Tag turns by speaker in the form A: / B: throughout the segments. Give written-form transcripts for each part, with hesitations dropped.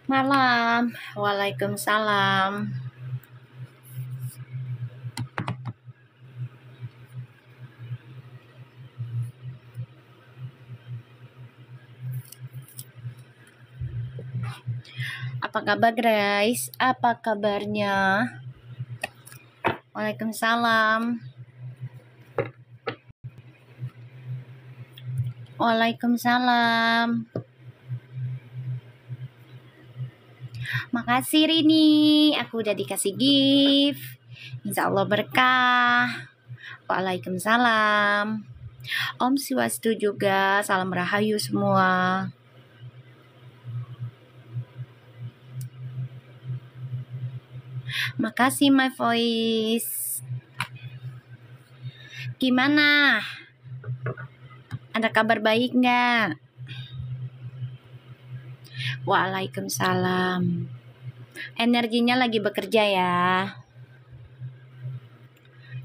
A: Malam, Waalaikumsalam. Apa kabar guys? Apa kabarnya? Waalaikumsalam. Waalaikumsalam. Makasih Rini, aku udah dikasih gift. Insya Allah berkah. Waalaikumsalam. Om Swastiastu juga, salam rahayu semua. Makasih my voice. Gimana? Ada kabar baik nggak? Waalaikumsalam. Energinya lagi bekerja ya.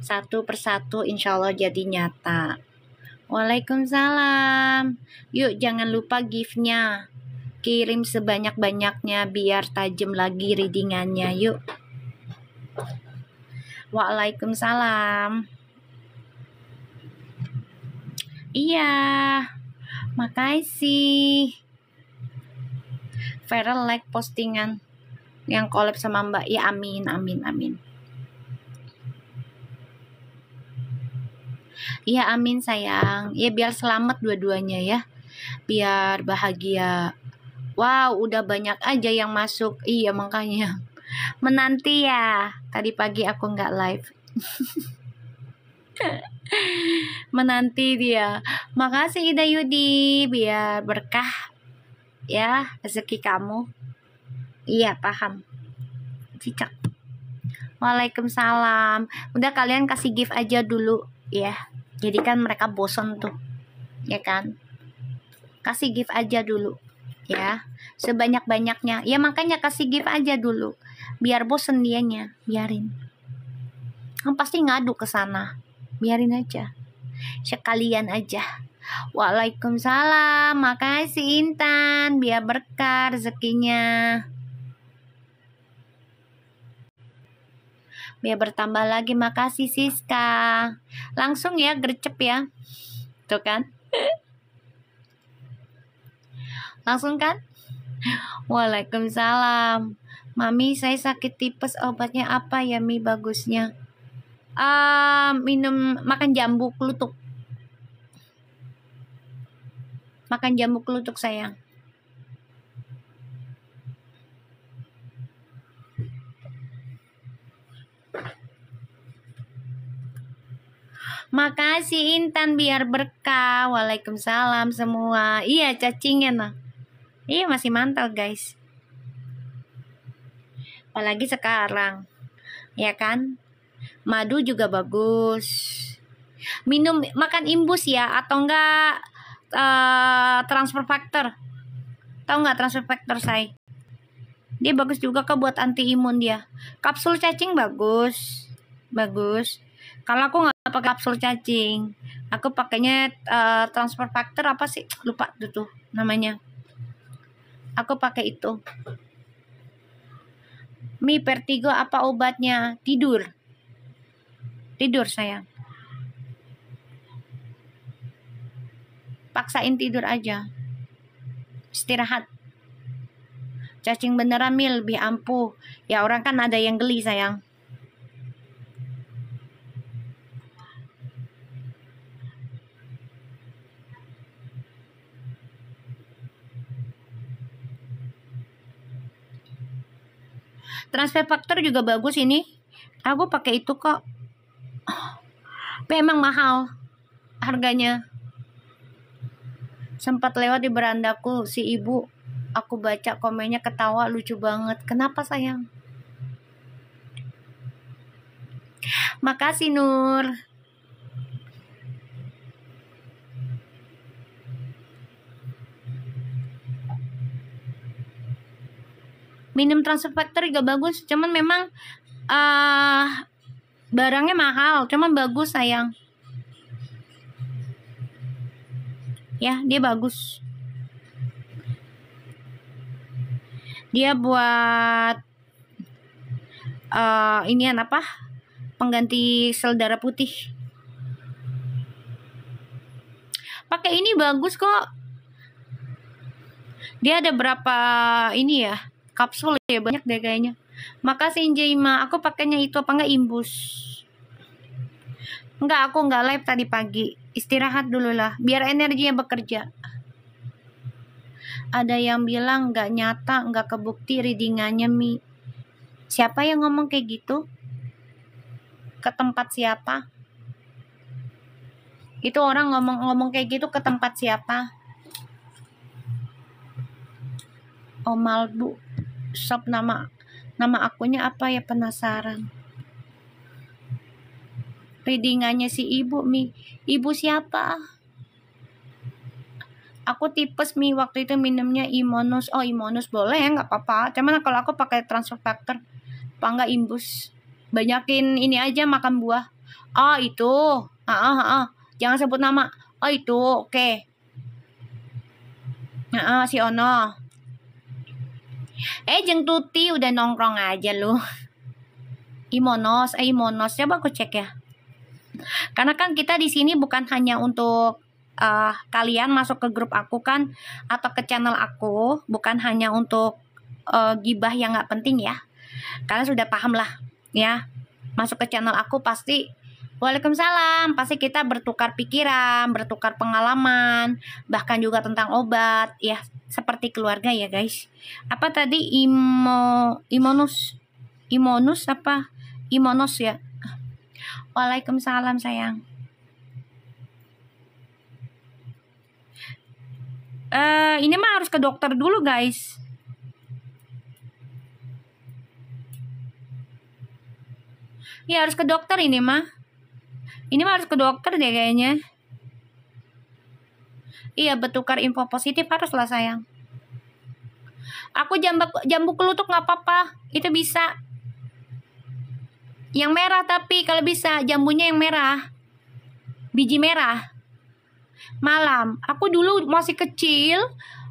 A: Satu persatu insya Allah jadi nyata. Waalaikumsalam. Yuk jangan lupa gift-nya. Kirim sebanyak-banyaknya biar tajam lagi readingannya. Yuk. Waalaikumsalam. Iya. Makasih. Viral like postingan yang collab sama Mbak. Ya amin, amin, amin. Iya amin sayang. Ya biar selamat dua-duanya ya. Biar bahagia. Wow, udah banyak aja yang masuk. Iya makanya. Menanti ya. Tadi pagi aku nggak live. Menanti dia. Makasih Ida Yudi. Biar berkah ya rezeki kamu. Iya paham. Cicak. Waalaikumsalam. Udah kalian kasih gift aja dulu ya. Jadi kan mereka bosan tuh. Ya kan? Kasih gift aja dulu ya. Sebanyak-banyaknya. Ya makanya kasih gift aja dulu. Biar bosen dianya. Biarin. Kan pasti ngadu ke sana. Biarin aja. Sekalian aja. Waalaikumsalam. Makasih Intan. Biar berkah rezekinya. Biar bertambah lagi. Makasih Siska. Langsung ya gercep ya. Tuh kan. Langsung kan. Waalaikumsalam. Mami saya sakit tipes, obatnya apa ya Mi bagusnya? Makan jambu kelutuk. Makan jambu kelutuk sayang. Makasih Intan biar berkah. Waalaikumsalam semua. Iya cacingnya nah. Iya masih mantap guys. Apalagi sekarang. Ya kan? Madu juga bagus. Makan imbus ya atau enggak transfer factor. Tahu enggak transfer factor saya? Dia bagus juga kok buat anti imun dia. Kapsul cacing bagus. Bagus. Kalau aku nggak pakai kapsul cacing, aku pakainya transfer factor apa sih? Lupa tuh namanya. Aku pakai itu. Mi vertigo apa obatnya? Tidur. Tidur sayang. Paksain tidur aja. Istirahat. Cacing beneran Mi lebih ampuh. Ya orang kan ada yang geli sayang. Transfer factor juga bagus ini. Aku pakai itu kok. Memang mahal harganya. Sempat lewat di berandaku si ibu. Aku baca komennya ketawa lucu banget. Kenapa sayang? Makasih Nur. Minum transfer factor juga bagus, cuman memang barangnya mahal, cuman bagus sayang. Ya, dia bagus. Dia buat inian apa? Pengganti sel darah putih. Pakai ini bagus kok. Dia ada berapa ini ya? Kapsul ya, banyak deh kayaknya. Makasih Injima, aku pakainya itu apa enggak imbus? Enggak, aku enggak live tadi pagi. Istirahat dulu lah, biar energinya bekerja. Ada yang bilang enggak nyata, enggak kebukti readingannya Mi. Siapa yang ngomong kayak gitu? Ke tempat siapa? Itu orang ngomong kayak gitu ke tempat siapa? Omalbu shop, nama akunnya apa ya, penasaran. Readingannya si ibu Mi. Ibu siapa? Aku tipes Mi, waktu itu minumnya Imonus. Oh Imonus boleh ya, nggak apa-apa. Cuman kalau aku pakai transfer factor, apa nggak imbus. Banyakin ini aja, makan buah. Oh itu, jangan sebut nama. Oh itu, oke. Si Ono. Jeng Tuti udah nongkrong aja lu. Imonos, coba aku cek ya. Karena kan kita di sini bukan hanya untuk kalian masuk ke grup aku kan, atau ke channel aku, bukan hanya untuk gibah yang nggak penting ya. Kalian sudah paham lah ya. Masuk ke channel aku pasti Waalaikumsalam, pasti kita bertukar pikiran, bertukar pengalaman, bahkan juga tentang obat ya, seperti keluarga ya guys. Apa tadi Imonus apa? Imonos ya. Waalaikumsalam sayang. Ini mah harus ke dokter dulu guys. Ya harus ke dokter ini mah. Ini mah harus ke dokter deh kayaknya. Iya, bertukar info positif harus lah sayang. Aku jambu kelutuk nggak apa-apa, itu bisa. Yang merah tapi kalau bisa jambunya yang merah, biji merah. Malam. Aku dulu masih kecil,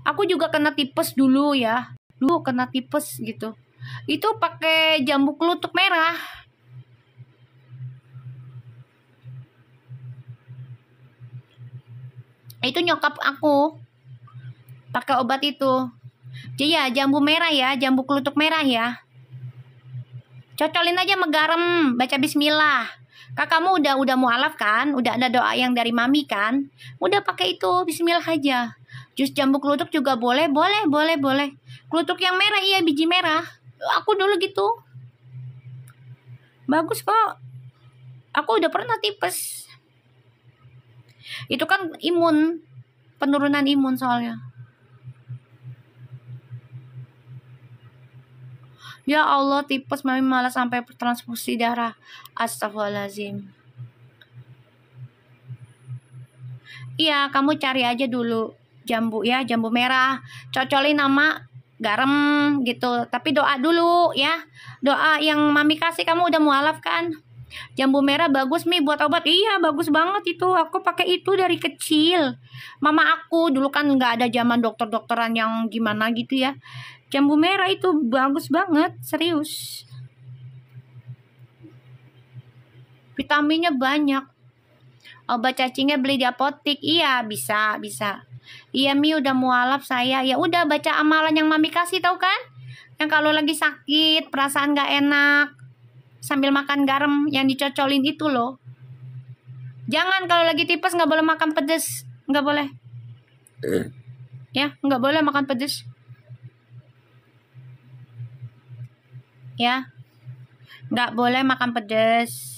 A: aku juga kena tipes dulu ya. Dulu kena tipes gitu. Itu pakai jambu kelutuk merah. Itu nyokap aku pakai obat itu. Jadi ya jambu merah ya, jambu kelutuk merah ya. Cocolin aja sama garam, baca bismillah. Kakakmu udah mualaf kan? Udah ada doa yang dari mami kan? Udah pakai itu, bismillah aja. Jus jambu kelutuk juga boleh. Kelutuk yang merah, iya, biji merah. Aku dulu gitu. Bagus kok. Aku udah pernah tipes. Itu kan imun, penurunan imun soalnya. Ya Allah, tipes mami malah sampai transfusi darah. Astagfirullahaladzim. Iya, kamu cari aja dulu jambu ya, jambu merah. Cocolin nama garam gitu. Tapi doa dulu ya. Doa yang mami kasih, kamu udah mualaf kan? Jambu merah bagus Mi buat obat. Iya, bagus banget itu. Aku pakai itu dari kecil. Mama aku dulu kan nggak ada zaman dokter-dokteran yang gimana gitu ya. Jambu merah itu bagus banget, serius. Vitaminnya banyak. Obat cacingnya beli di apotik. Iya, bisa. Iya Mi udah mualaf saya. Ya udah baca amalan yang mami kasih, tahu kan? Yang kalau lagi sakit, perasaan nggak enak, sambil makan garam yang dicocolin itu loh. Jangan kalau lagi tipes nggak boleh makan pedes, nggak boleh. Ya, nggak boleh makan pedes. Ya, nggak boleh makan pedes.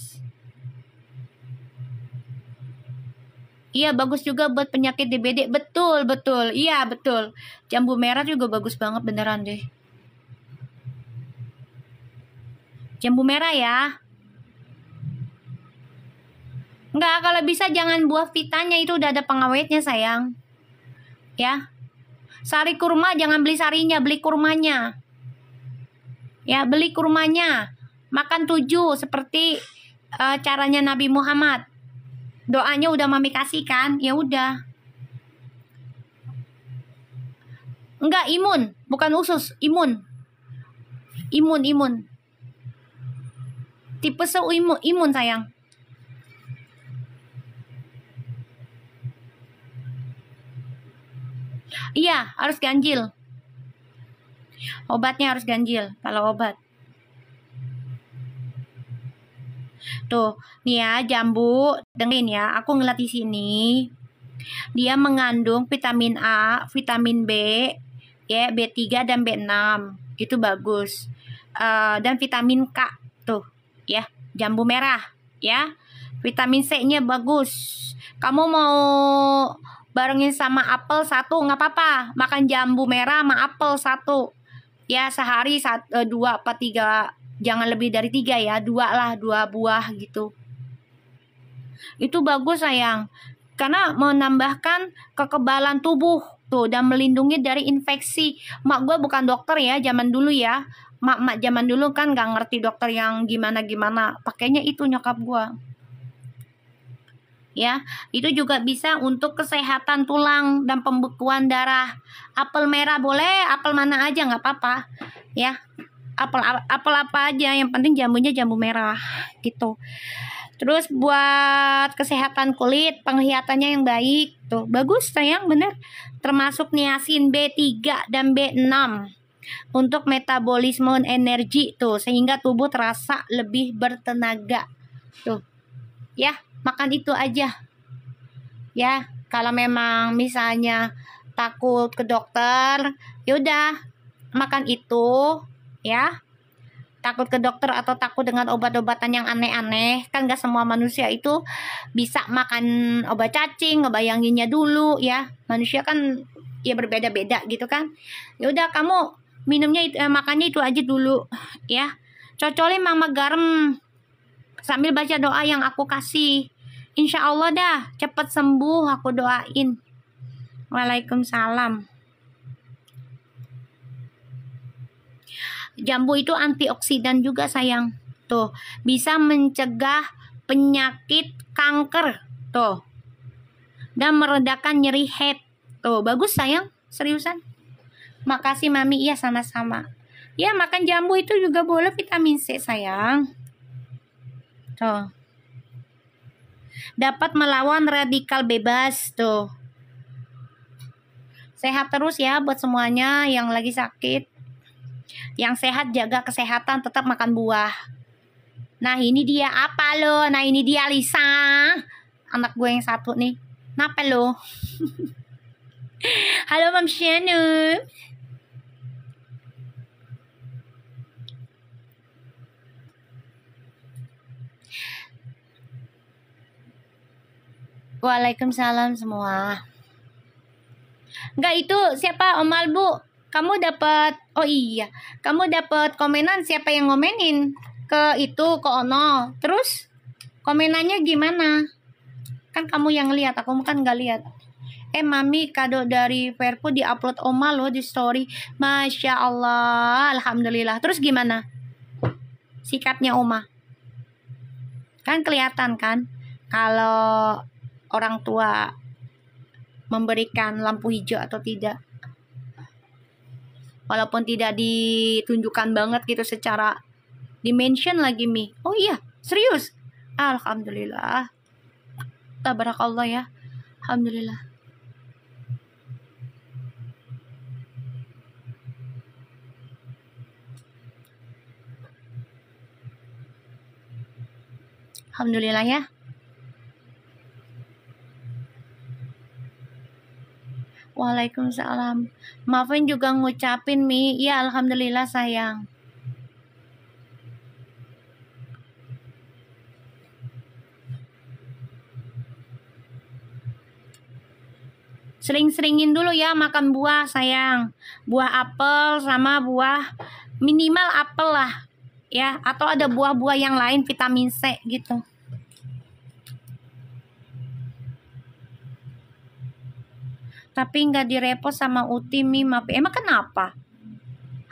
A: Iya, bagus juga buat penyakit DBD. Betul. Iya, betul. Jambu merah juga bagus banget, beneran deh. Jambu merah ya. Enggak, kalau bisa jangan buah vitanya, itu udah ada pengawetnya sayang. Ya. Sari kurma jangan beli sarinya, beli kurmanya. Ya, beli kurmanya. Makan 7 seperti caranya Nabi Muhammad. Doanya udah mami kasih kan? Ya udah. Enggak, imun, bukan usus, imun. Imun. Tipe imun sayang. Iya, harus ganjil. Obatnya harus ganjil kalau obat. Tuh, nih ya jambu, dengerin ya. Aku ngeliat di sini. Dia mengandung vitamin A, vitamin B, ya, B3 dan B6. Itu bagus. Dan vitamin K tuh, ya. Jambu merah, ya. Vitamin C-nya bagus. Kamu mau barengin sama apel satu nggak apa-apa. Makan jambu merah sama apel satu. Ya sehari 2 apa 3. Jangan lebih dari 3 ya. 2 buah gitu. Itu bagus sayang. Karena menambahkan kekebalan tubuh tuh dan melindungi dari infeksi. Mak gue bukan dokter ya, zaman dulu ya. Mak zaman dulu kan nggak ngerti dokter yang gimana-gimana. Pakainya itu nyokap gue. Ya, itu juga bisa untuk kesehatan tulang dan pembekuan darah. Apel merah boleh, apel mana aja nggak apa-apa. Ya, apel apa aja, yang penting jambunya jambu merah gitu. Terus buat kesehatan kulit, penglihatannya yang baik tuh. Bagus sayang, bener. Termasuk niacin B3 dan B6 untuk metabolisme energi tuh, sehingga tubuh terasa lebih bertenaga. Tuh. Ya, makan itu aja. Ya, kalau memang misalnya takut ke dokter, yaudah makan itu, ya. Takut ke dokter atau takut dengan obat-obatan yang aneh-aneh, kan gak semua manusia itu bisa makan obat cacing, ngebayanginnya dulu ya. Manusia kan ya berbeda-beda gitu kan. Ya udah kamu minumnya makannya itu aja dulu ya. Cocolin mama garam sambil baca doa yang aku kasih. Insya Allah dah cepet sembuh, aku doain. Waalaikumsalam. Jambu itu antioksidan juga sayang. Tuh, bisa mencegah penyakit kanker. Tuh. Dan meredakan nyeri head. Tuh, bagus sayang, seriusan. Makasih Mami, iya sama-sama. Ya, makan jambu itu juga boleh vitamin C sayang. Tuh. Dapat melawan radikal bebas. Tuh. Sehat terus ya buat semuanya yang lagi sakit. Yang sehat jaga kesehatan, tetap makan buah. Nah ini dia apa lo? Nah ini dia Lisa, anak gue yang satu nih. Kenapa lo? Halo Mam Shanu. Waalaikumsalam semua. Enggak, itu siapa Om Albu? Kamu dapat, oh iya, kamu dapat komenan, siapa yang ngomenin ke itu, ke Ono. Terus komenannya gimana? Kan kamu yang lihat, aku kan nggak lihat. Mami kado dari Verpo diupload Oma loh di story. Masya Allah, alhamdulillah. Terus gimana sikapnya Oma? Kan kelihatan kan kalau orang tua memberikan lampu hijau atau tidak. Walaupun tidak ditunjukkan banget gitu secara dimension lagi Mi. Oh iya, serius? Alhamdulillah. Tabarakallah ya. Alhamdulillah. Alhamdulillah ya. Waalaikumsalam. Maafin juga ngucapin Mi. Ya alhamdulillah sayang. Sering-seringin dulu ya makan buah sayang. Buah apel sama buah, minimal apel lah ya. Atau ada buah-buah yang lain vitamin C gitu. Tapi nggak direpost sama Uti Mi, maaf. Emang kenapa?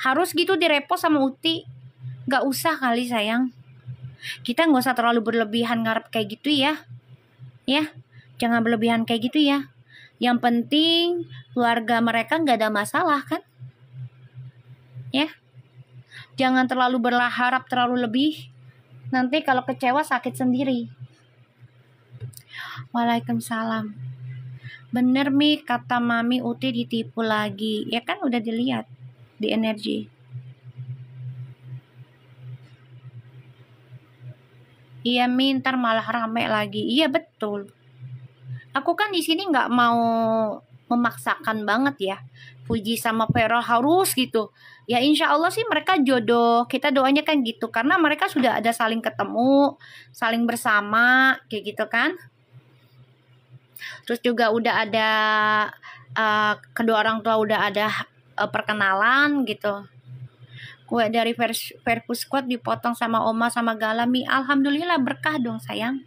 A: Harus gitu direpost sama Uti? Nggak usah kali sayang. Kita nggak usah terlalu berlebihan ngarep kayak gitu ya. Ya, jangan berlebihan kayak gitu ya. Yang penting keluarga mereka nggak ada masalah kan? Ya. Jangan terlalu berharap terlalu lebih. Nanti kalau kecewa sakit sendiri. Waalaikumsalam. Bener Mi, kata Mami Uti ditipu lagi. Ya kan udah dilihat di energi. Iya Mi, ntar malah rame lagi. Iya betul. Aku kan di sini nggak mau memaksakan banget ya. Puji sama Vero harus gitu. Ya insya Allah sih mereka jodoh. Kita doanya kan gitu. Karena mereka sudah ada saling ketemu, saling bersama, kayak gitu kan. Terus juga udah ada kedua orang tua udah ada perkenalan gitu. Kue dari Verpus Squad dipotong sama Oma sama Galami. Alhamdulillah berkah dong sayang.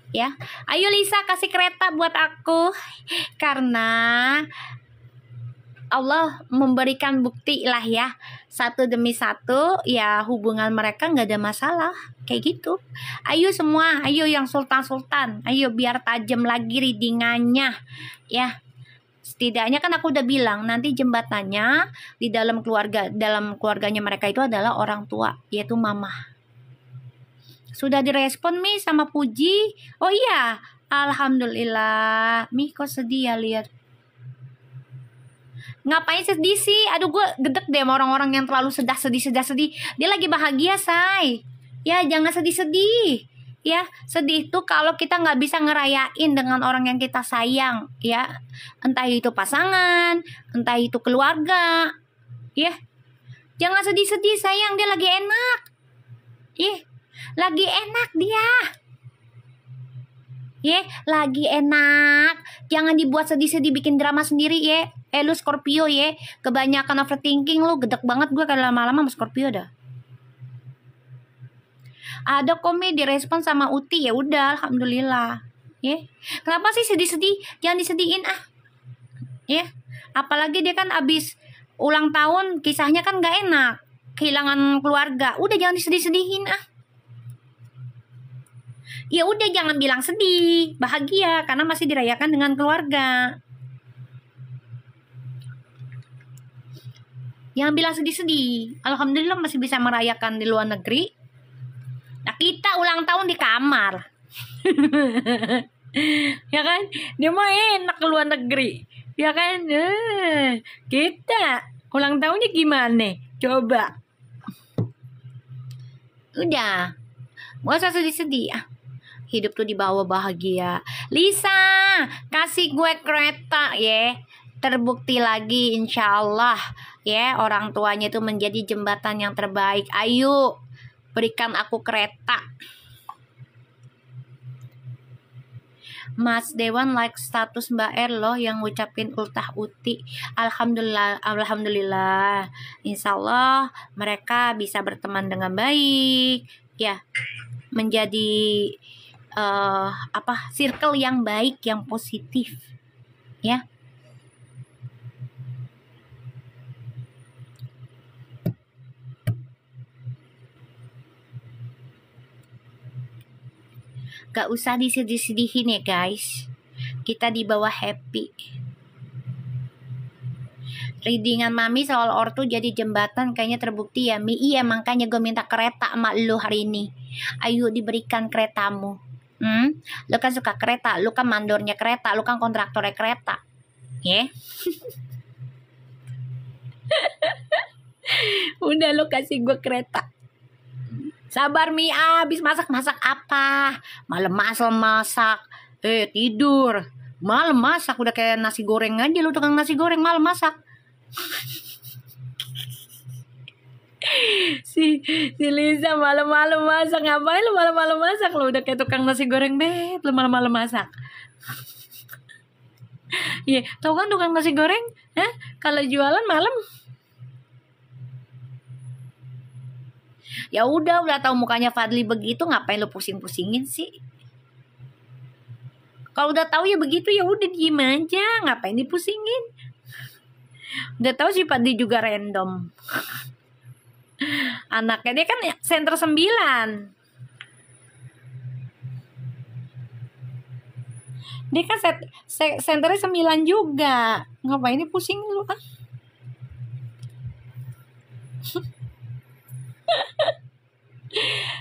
A: Ya, ayo Lisa kasih kereta buat aku. Karena Allah memberikan bukti lah ya, satu demi satu ya hubungan mereka nggak ada masalah kayak gitu. Ayo semua, ayo yang sultan-sultan, ayo biar tajam lagi readingannya ya. Setidaknya kan aku udah bilang nanti jembatannya di dalam keluarganya mereka itu adalah orang tua, yaitu mama. Sudah direspon Mi sama Puji. Oh iya, alhamdulillah. Mi kok sedih ya lihat. Ngapain sedih sih? Aduh gue gedek deh sama orang-orang yang terlalu sedih. Dia lagi bahagia say. Ya jangan sedih-sedih. Ya sedih tuh kalau kita nggak bisa ngerayain dengan orang yang kita sayang. Ya entah itu pasangan, entah itu keluarga. Ya jangan sedih-sedih sayang, dia lagi enak. Lagi enak dia. Lagi enak. Jangan dibuat sedih-sedih bikin drama sendiri ya. Lu Scorpio ya, kebanyakan overthinking lu, gedek banget gue kalau lama-lama sama Scorpio dah. Ada komedi direspon sama Uti, ya udah alhamdulillah. Kenapa sih sedih-sedih? Jangan disedihin apalagi dia kan abis ulang tahun, kisahnya kan gak enak, kehilangan keluarga. Udah jangan disedih-sedihin Ya udah jangan bilang sedih, bahagia karena masih dirayakan dengan keluarga. Jangan bilang sedih-sedih. Alhamdulillah masih bisa merayakan di luar negeri. Nah kita ulang tahun di kamar. Ya kan? Dia mau enak ke luar negeri. Ya kan? Kita ulang tahunnya gimana? Coba. Udah. Gak usah sedih-sedih Hidup tuh dibawa bahagia. Lisa, kasih gue kereta ya. Terbukti lagi insya Allah ya, orang tuanya itu menjadi jembatan yang terbaik. Ayo berikan aku kereta. Mas Dewan like status Mbak Er loh yang ngucapin ultah Uti. Alhamdulillah. Insya Allah mereka bisa berteman dengan baik ya, menjadi circle yang baik, yang positif ya. Gak usah disedih-sedihin ya guys, kita dibawa happy. Readingan Mami soal ortu jadi jembatan kayaknya terbukti ya Mi. Iya makanya gue minta kereta sama lu hari ini. Ayo diberikan keretamu. Lu kan suka kereta, lu kan mandornya kereta, lu kan kontraktornya kereta. Udah lu kasih gue kereta. Sabar Mi, abis masak apa? Malam masak. Tidur. Malam masak udah kayak nasi goreng aja lu, tukang nasi goreng malam masak. si Lisa malam-malam masak. Ngapain lu malam-malam masak? Lu udah kayak tukang nasi goreng beb, lu malam-malam masak. Tau kan tukang nasi goreng? Kalau jualan malam. Ya udah tahu mukanya Fadli begitu, ngapain lu pusing-pusingin sih? Kalau udah tahu ya begitu, ya udah diem aja, ngapain dipusingin? Udah tahu si Fadli juga random. Anaknya dia kan senter 9. Dia kan senternya 9 juga. Ngapain ini pusing lu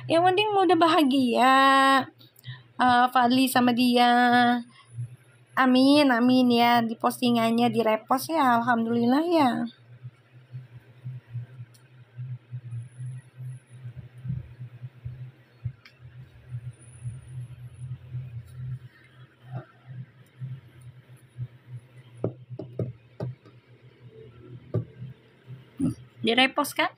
A: Yang penting udah bahagia. Fadli sama dia. Amin, amin ya. Di postingannya di repost ya. Alhamdulillah ya. Di repost kan?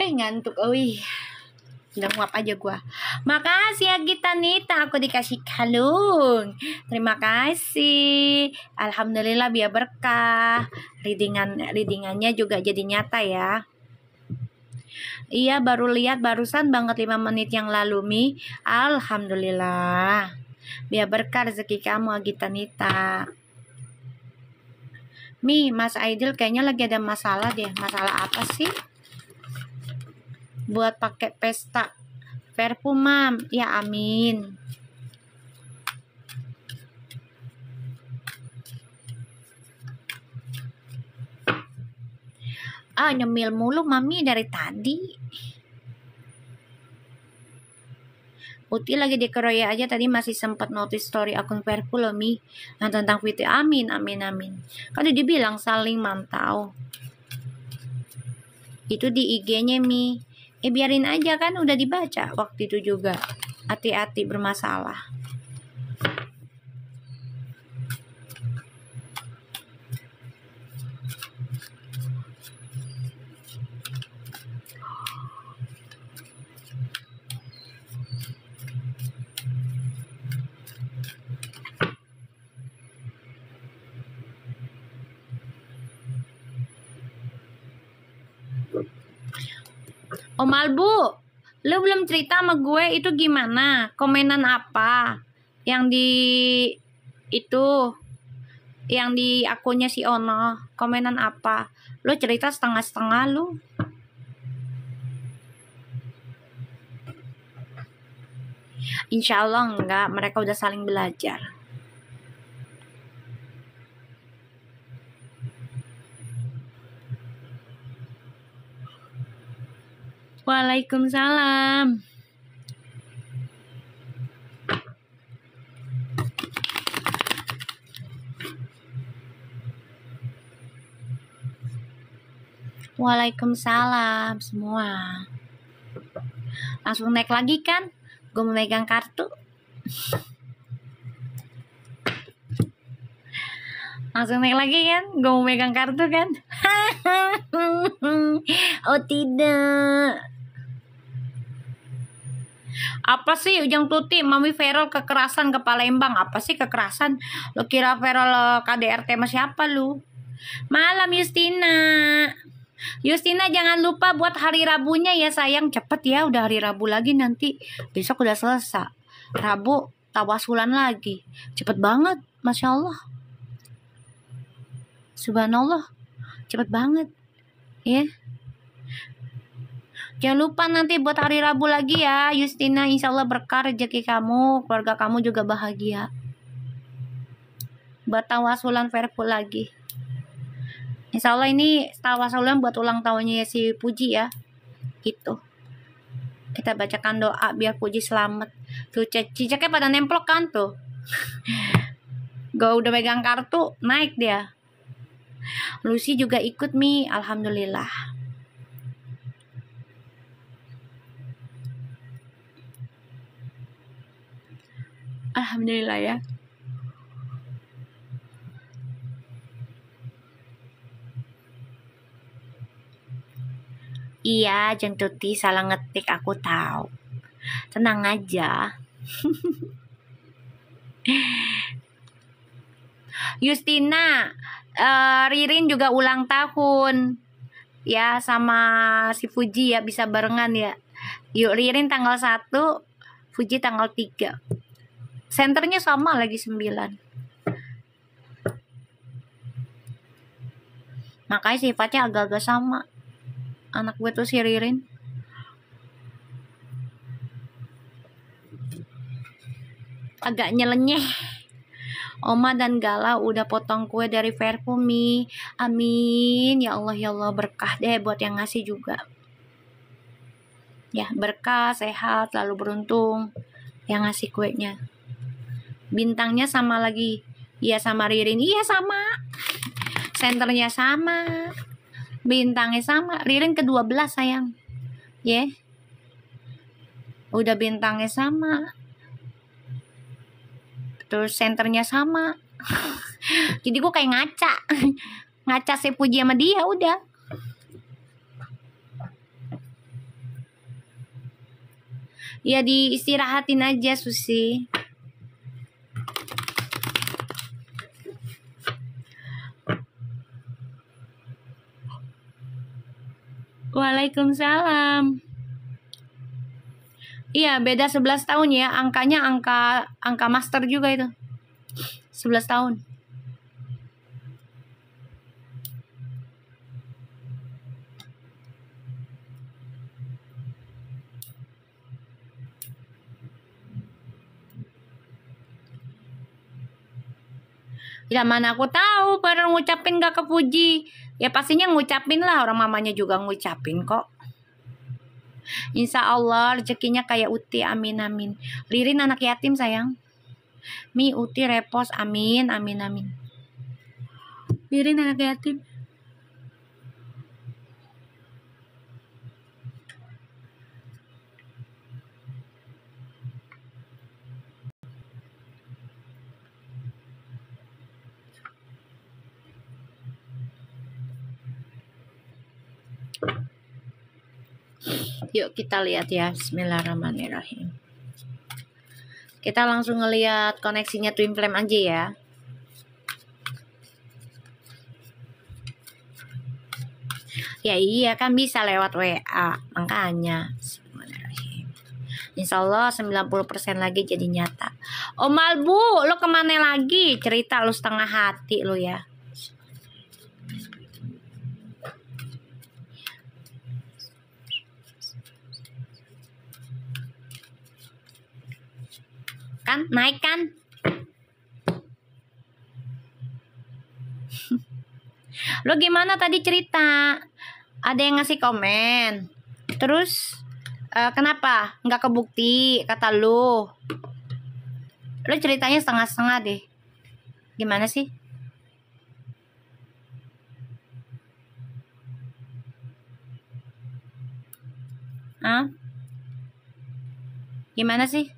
A: Ngantuk, udah nguap aja gua. Makasih ya Gita Nita, aku dikasih kalung. Terima kasih. Alhamdulillah biar berkah. Readingannya juga jadi nyata ya. Iya, baru lihat barusan banget 5 menit yang lalu, Mi. Alhamdulillah. Biar berkah rezeki kamu, Gita Nita. Mi, Mas Aidil kayaknya lagi ada masalah deh. Masalah apa sih? Buat pakai pesta parfum, Mam. Ya, amin. Nyemil mulu Mami dari tadi. Uti lagi dikeroyak aja, tadi masih sempat notice story akun Perpu loh, Mi. Nah, tentang VT. Amin, amin, amin. Kan dibilang saling mantau. Itu di IG-nya, Mi. Biarin aja kan udah dibaca waktu itu juga. Hati-hati bermasalah. Om Albu, lu belum cerita sama gue itu gimana? Komenan apa? Yang di itu, yang di akunnya si Ono, komenan apa? Lu cerita setengah-setengah lu. Insya Allah enggak, mereka udah saling belajar. Waalaikumsalam. Waalaikumsalam semua. Langsung naik lagi kan? Gue memegang kartu. Langsung naik lagi kan? Gue mau megang kartu kan? Oh tidak. Apa sih Ujang Tuti? Mami Feral kekerasan ke Palembang. Apa sih kekerasan? Lo kira Feral KDRT sama siapa lu? Malam Justina. Justina jangan lupa buat hari Rabunya ya sayang. Cepet ya, udah hari Rabu lagi nanti. Besok udah selesai. Rabu tawasulan lagi. Cepet banget, Masya Allah. Subhanallah. Cepet banget. Ya. Jangan lupa nanti buat hari Rabu lagi ya Justina, insya Allah berkah rezeki kamu, keluarga kamu juga bahagia. Buat tawasulan Fairful lagi. Insya Allah ini tawasulan buat ulang tahunnya si Puji ya. Gitu. Kita bacakan doa biar Puji selamat. Tuh cicaknya pada nemplok kan tuh. Gue udah pegang kartu, naik dia. Lucy juga ikut Mi, alhamdulillah. Alhamdulillah ya. Iya, Jeng Tuti salah ngetik, aku tahu. Tenang aja. Justina, Ririn juga ulang tahun. Ya, sama si Fuji ya, bisa barengan ya. Yuk, Ririn tanggal 1, Fuji tanggal 3. Senternya sama lagi 9. Makanya sifatnya agak-agak sama. Anak gue tuh si Ririn. Agak nyeleneh. Oma dan Gala udah potong kue dari Verpumi. Amin. Ya Allah berkah deh buat yang ngasih juga. Ya, berkah, sehat, selalu beruntung yang ngasih kuenya. Bintangnya sama lagi. Iya sama Ririn. Iya sama. Senternya sama. Bintangnya sama. Ririn ke-12 sayang. Ya. Yeah. Udah bintangnya sama. Terus senternya sama. Jadi gue kayak ngaca. Ngaca saya puji sama dia udah. Ya diistirahatin aja Susi. Waalaikumsalam. Iya, beda 11 tahun ya. Angkanya angka master juga itu. 11 tahun. Ya mana aku tahu pada ngucapin gak kepuji. Ya pastinya ngucapin lah, orang mamanya juga ngucapin kok. Insya Allah rezekinya kayak Uti, amin amin. Ririn anak yatim sayang. Mi Uti repos, amin amin amin. Ririn anak yatim. Yuk kita lihat ya. Bismillahirrahmanirrahim. Kita langsung ngelihat koneksinya Twin Flame aja ya. Ya iya kan bisa lewat WA. Makanya. Bismillahirrahmanirrahim. Insya Allah 90% lagi jadi nyata. Oh Malbu, lo kemana lagi? Cerita lo setengah hati lo ya. Kan naik kan? Lo gimana tadi cerita? Ada yang ngasih komen. Terus kenapa nggak kebukti kata lo? Lo ceritanya setengah-setengah deh. Gimana sih? Hah? Gimana sih?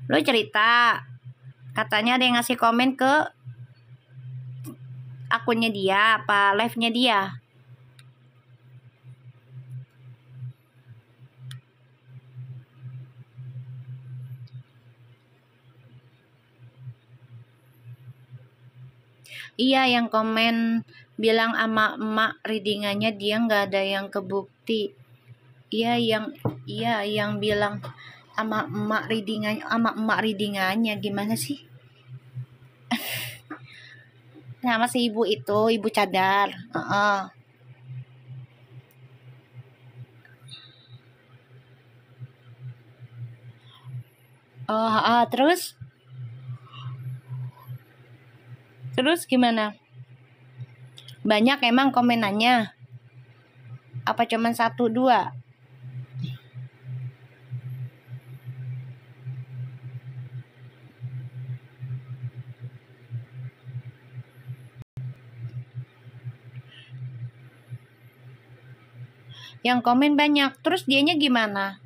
A: Lo cerita katanya ada yang ngasih komen ke akunnya dia apa live-nya dia. Iya yang komen bilang ama emak readingannya dia nggak ada yang kebukti. Iya yang bilang ama emak readingannya gimana sih? Nama si ibu itu ibu cadar. Terus gimana? Banyak emang komenannya? Apa cuman 1-2? Yang komen banyak. Terus dianya gimana?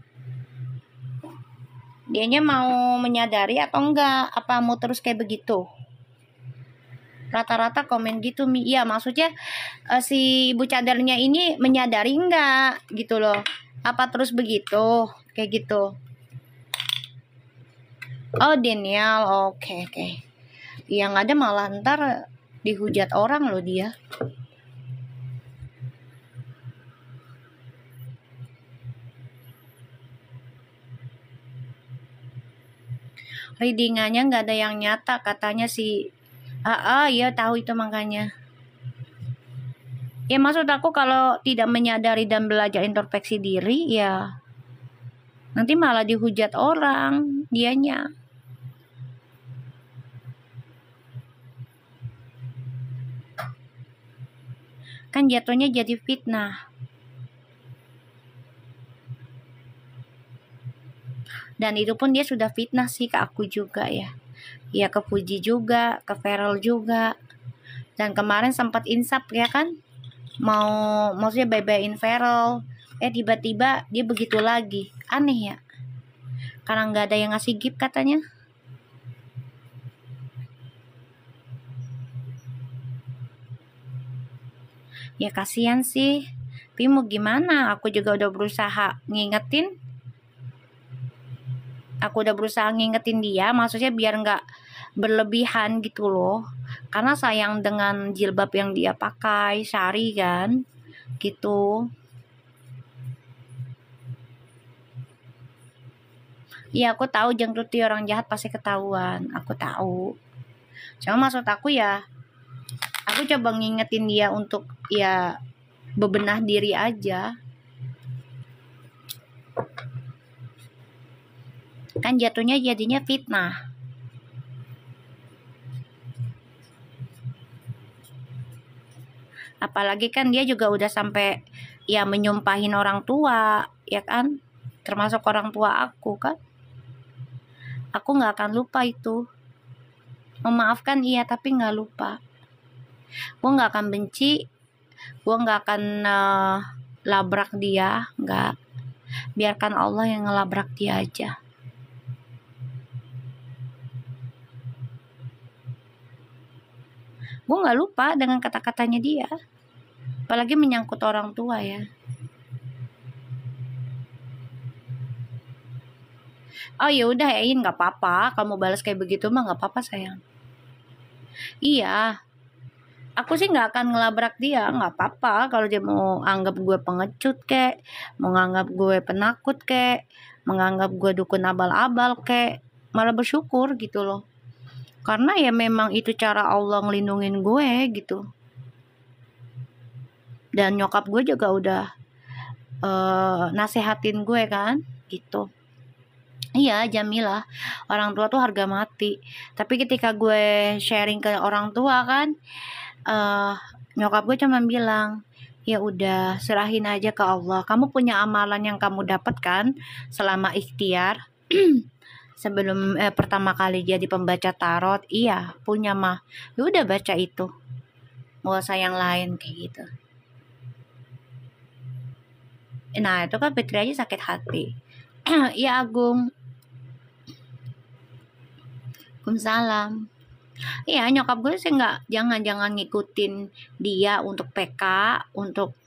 A: Dianya mau menyadari atau enggak? Apa mau terus kayak begitu? Rata-rata komen gitu Mi. Iya maksudnya si ibu cadarnya ini menyadari enggak gitu loh. Apa terus begitu? Kayak gitu. Oh Daniel. Oke. Yang ada malah ntar dihujat orang loh dia. Readingannya nggak ada yang nyata katanya si ya tahu itu makanya. Ya maksud aku kalau tidak menyadari dan belajar introspeksi diri ya nanti malah dihujat orang dianya. Kan jatuhnya jadi fitnah. Dan itu pun dia sudah fitnah sih ke aku juga ya. Ya ke Fuji juga, ke Feral juga. Dan kemarin sempat insap ya kan, maksudnya bye-byein Feral. Tiba-tiba dia begitu lagi. Aneh ya. Karena nggak ada yang ngasih gift katanya. Ya kasihan sih. Tapi mau gimana? Aku juga udah berusaha ngingetin. Dia, maksudnya biar nggak berlebihan gitu loh. Karena sayang dengan jilbab yang dia pakai, syari kan, gitu. Iya aku tahu jengruti orang jahat pasti ketahuan, aku tahu. Cuma maksud aku ya, aku coba ngingetin dia untuk ya bebenah diri aja. Kan jatuhnya jadinya fitnah. Apalagi kan dia juga udah sampai ya menyumpahin orang tua, ya kan? Termasuk orang tua aku kan. Aku nggak akan lupa itu. Memaafkan iya, tapi nggak lupa. Gue nggak akan benci, gue nggak akan labrak dia, nggak. Biarkan Allah yang ngelabrak dia aja. Gue nggak lupa dengan kata-katanya dia, apalagi menyangkut orang tua ya. Oh ya udah Ein, nggak apa-apa, kamu balas kayak begitu mah nggak apa-apa sayang. Iya, aku sih nggak akan ngelabrak dia, nggak apa-apa kalau dia mau anggap gue pengecut kek, mau nganggap gue penakut kek, menganggap gue dukun abal-abal kek, malah bersyukur gitu loh. Karena ya memang itu cara Allah ngelindungin gue gitu. Dan nyokap gue juga udah nasehatin gue kan gitu. Iya Jamilah, orang tua tuh harga mati. Tapi ketika gue sharing ke orang tua kan, nyokap gue cuma bilang, ya udah serahin aja ke Allah. Kamu punya amalan yang kamu dapatkan selama ikhtiar. Sebelum pertama kali jadi pembaca tarot, iya punya mah. Ya udah baca itu, nggak usah yang lain kayak gitu. Nah itu kan Fitri aja sakit hati. Iya Agung. Waalaikumsalam. Iya nyokap gue sih jangan ngikutin dia untuk PK, untuk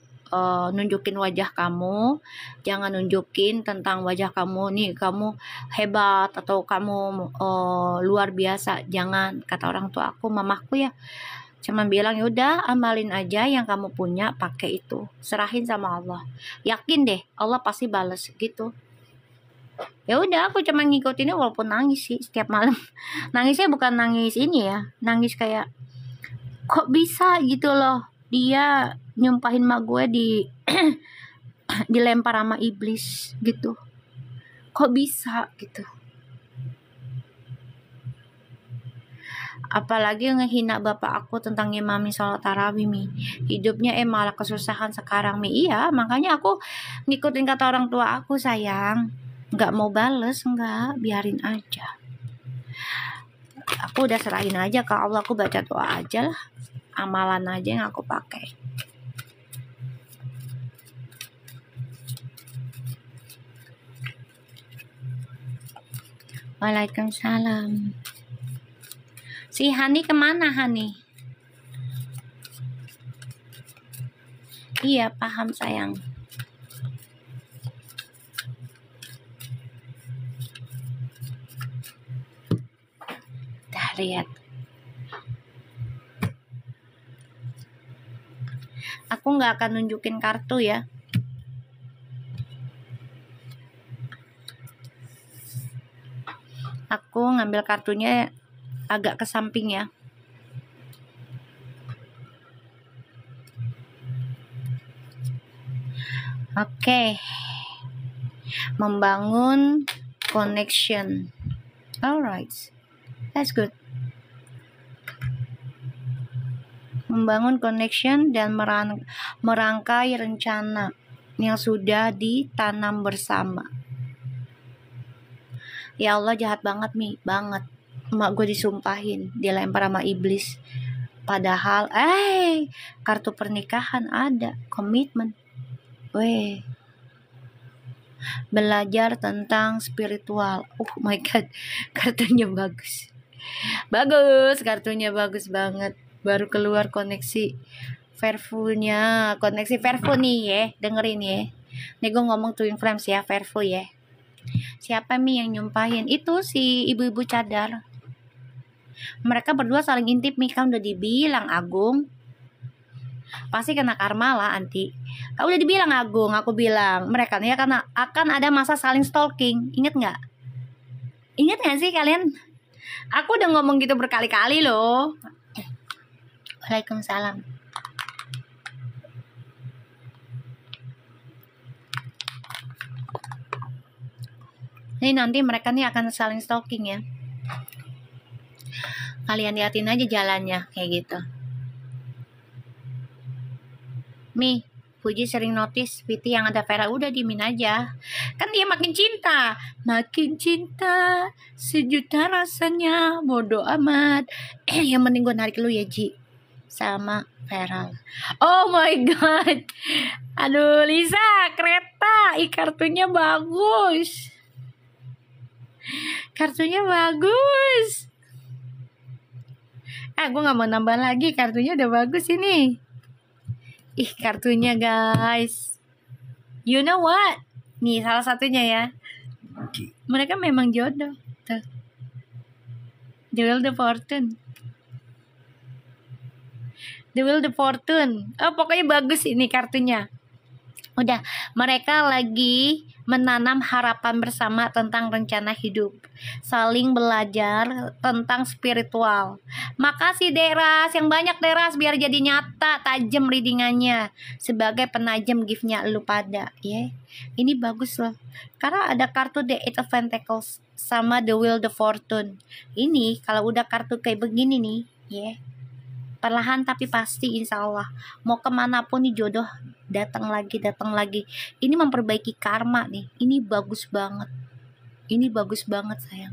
A: nunjukin wajah kamu, jangan nunjukin tentang wajah kamu nih, kamu hebat atau kamu luar biasa, jangan. Kata orang tua aku, mamaku ya cuman bilang ya udah amalin aja yang kamu punya, pakai itu, serahin sama Allah, yakin deh Allah pasti bales gitu. Ya udah aku cuma ngikutinnya walaupun nangis sih setiap malam. Nangisnya bukan nangis ini ya, nangis kayak kok bisa gitu loh, dia nyumpahin mak gue dilempar sama iblis gitu, kok bisa gitu. Apalagi ngehina bapak aku tentang ngimami sholat tarawih mi, hidupnya malah kesusahan sekarang mi. Iya makanya aku ngikutin kata orang tua aku sayang, nggak mau bales, nggak, biarin aja. Aku udah serahin aja ke Allah, aku baca doa aja lah, amalan aja yang aku pakai. Waalaikumsalam. Si Hani kemana Hani? Iya paham sayang. Dah lihat. Aku nggak akan nunjukin kartu ya. Aku ngambil kartunya agak ke samping ya. Oke. Membangun connection. Alright. That's good. membangun connection dan merangkai rencana yang sudah ditanam bersama. Ya Allah, jahat banget Mi, banget. Emak gue disumpahin, dilempar sama iblis. Padahal, kartu pernikahan ada, komitmen. Weh, belajar tentang spiritual. Oh my god, kartunya bagus. Bagus, kartunya bagus banget. Baru keluar koneksi Fairful-nya, koneksi Fairful nih ya, dengerin ya. Nih gue ngomong Twin Flames ya, Fairful ya. Siapa Mi yang nyumpahin? Itu si ibu-ibu cadar. Mereka berdua saling intip Mi, kan udah dibilang Agung. Pasti kena karma lah anti. Kau udah dibilang Agung, aku bilang mereka nih karena akan ada masa saling stalking. Ingat nggak? Ingat nggak sih kalian? Aku udah ngomong gitu berkali-kali loh. Waalaikumsalam. Ini nanti mereka nih akan saling stalking ya. Kalian liatin aja jalannya kayak gitu. Mi, Puji sering notice Viti yang ada Vera, udah diemin aja. Kan dia makin cinta. Makin cinta, sejuta rasanya, bodoh amat. Yang penting gue narik lu ya Ji. Sama Vera. Oh my god. Aduh Lisa, kereta. Kartunya bagus. Kartunya bagus. Gue gak mau nambah lagi. Kartunya udah bagus ini. Kartunya guys. You know what? Nih salah satunya ya. Mereka memang jodoh. Tuh. The Wheel of Fortune. The Wheel of Fortune. Oh pokoknya bagus ini kartunya. Udah, mereka lagi menanam harapan bersama tentang rencana hidup. Saling belajar tentang spiritual. Makasih Deras, yang banyak Deras biar jadi nyata, tajam readingannya. Sebagai penajam giftnya lu pada, ya. Ini bagus loh. Karena ada kartu The Eight of Pentacles sama The Wheel of Fortune. Ini kalau udah kartu kayak begini nih, ya. Perlahan tapi pasti insya Allah. Mau kemanapun nih jodoh datang lagi. Ini memperbaiki karma nih. Ini bagus banget. Ini bagus banget sayang.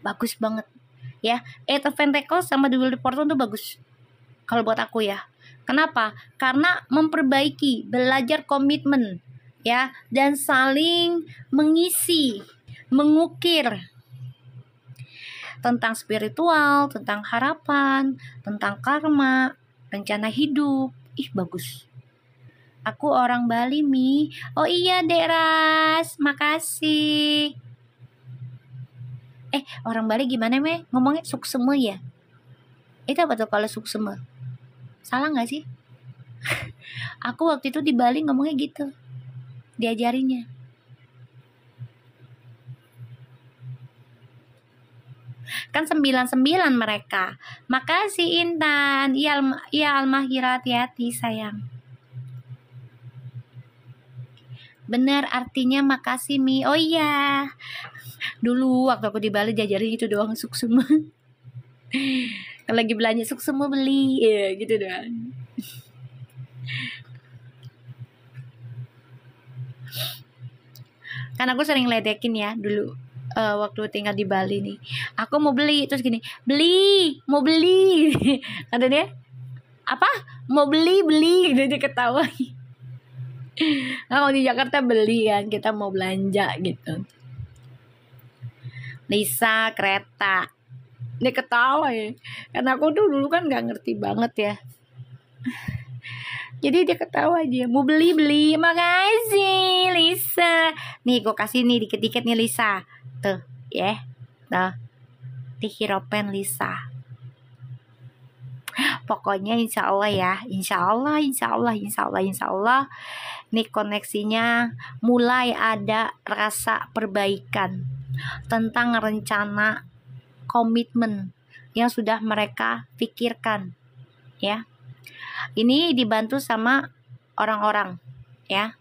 A: Bagus banget. Ya, Eight of Pentacles sama The Wheel of Fortune tuh bagus. Kalau buat aku ya. Kenapa? Karena memperbaiki, belajar komitmen, ya, dan saling mengisi, mengukir tentang spiritual, tentang harapan, tentang karma, rencana hidup. Bagus. Aku orang Bali, Mi. Oh iya, Deras. Makasih. Orang Bali gimana, Me? Ngomongnya suksema ya? Itu apa tuh kalau suksema? Salah gak sih? Aku waktu itu di Bali ngomongnya gitu. Diajarinya. Kan 99 mereka. Makasih Intan. Iya Almahira, hati-hati sayang. Bener artinya makasih Mi. Oh iya. Dulu waktu aku di Bali diajarin itu doang, suksema. Kalau lagi belanja suksema beli, ya gitu doang. Kan aku sering ledekin ya dulu. Waktu tinggal di Bali nih, aku mau beli, terus gini, mau beli kata dia, apa mau beli gitu, dia ketawa. Kalau di Jakarta beli kan, kita mau belanja gitu. Lisa kereta, dia ketawa ya, karena aku tuh dulu kan nggak ngerti banget ya. Jadi dia ketawa aja, mau beli. Makasih Lisa. Nih gue kasih nih dikit-dikit nih Lisa. Tuh ya, tuh di Hiropen Lisa. Pokoknya insya Allah ya, insya Allah nih koneksinya mulai ada rasa perbaikan tentang rencana komitmen yang sudah mereka pikirkan ya. Ini dibantu sama orang-orang ya.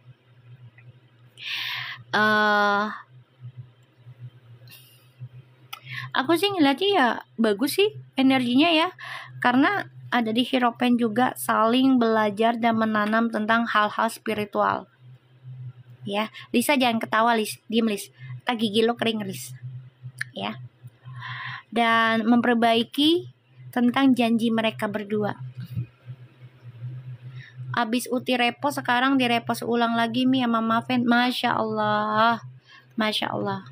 A: Aku sih ngeliatnya ya bagus sih energinya ya, karena ada di Hierophant juga saling belajar dan menanam tentang hal-hal spiritual. Ya, Lisa jangan ketawa, Lis, diem Lis, tak gigi lo kering Lis, ya. Dan memperbaiki tentang janji mereka berdua. Abis Uti repost, sekarang direpost ulang lagi Mi sama Maven. Masya Allah, Masya Allah.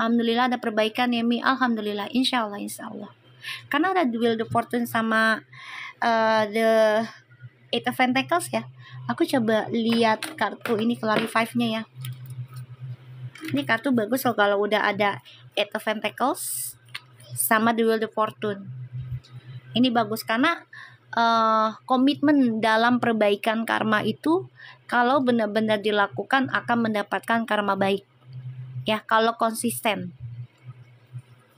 A: Alhamdulillah ada perbaikan ya Mi. Alhamdulillah, insya Allah, insya Allah. Karena ada Wheel of Fortune sama the Eight of Pentacles ya. Aku coba lihat kartu ini Clarify nya ya. Ini kartu bagus loh kalau udah ada Eight of Pentacles sama the Wheel of Fortune. Ini bagus karena komitmen dalam perbaikan karma itu kalau benar-benar dilakukan akan mendapatkan karma baik. Ya, kalau konsisten.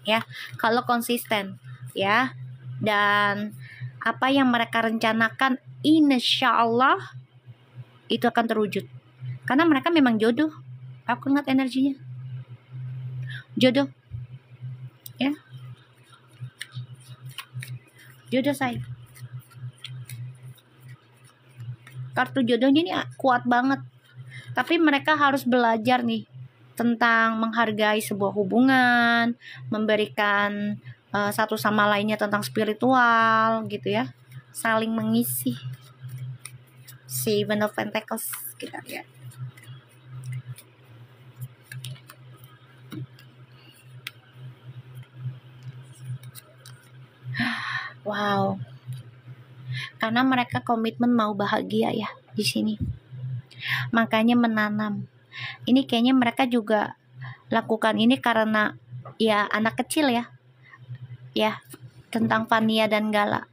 A: Ya, kalau konsisten ya. Dan apa yang mereka rencanakan insya Allah itu akan terwujud. Karena mereka memang jodoh. Aku ingat energinya. Jodoh. Ya. Jodoh saya. Kartu jodohnya ini kuat banget. Tapi mereka harus belajar nih tentang menghargai sebuah hubungan, memberikan satu sama lainnya tentang spiritual gitu ya. Saling mengisi. Seven of Pentacles kita lihat. Wow. Karena mereka komitmen mau bahagia ya di sini. Makanya menanam. Ini kayaknya mereka juga lakukan ini karena ya anak kecil ya. Ya, tentang Fania dan Gala.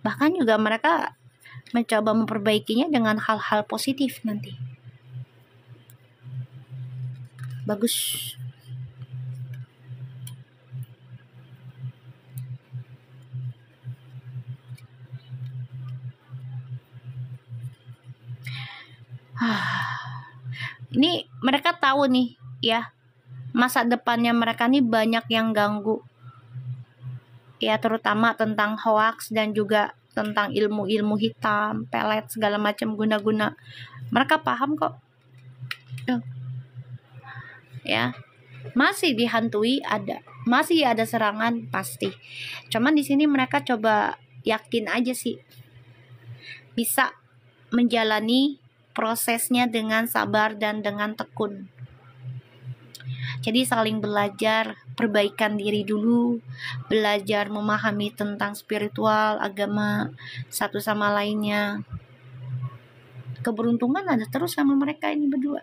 A: Bahkan juga mereka mencoba memperbaikinya dengan hal-hal positif nanti. Bagus. Ini mereka tahu nih ya, masa depannya mereka nih banyak yang ganggu. Ya, terutama tentang hoax dan juga tentang ilmu-ilmu hitam, pelet segala macam guna-guna. Mereka paham kok. Ya. Masih dihantui ada. Masih ada serangan pasti. Cuman di sini mereka coba yakin aja sih bisa menjalani prosesnya dengan sabar dan dengan tekun. Jadi saling belajar, perbaikan diri dulu, belajar memahami tentang spiritual, agama, satu sama lainnya. Keberuntungan ada terus sama mereka ini berdua.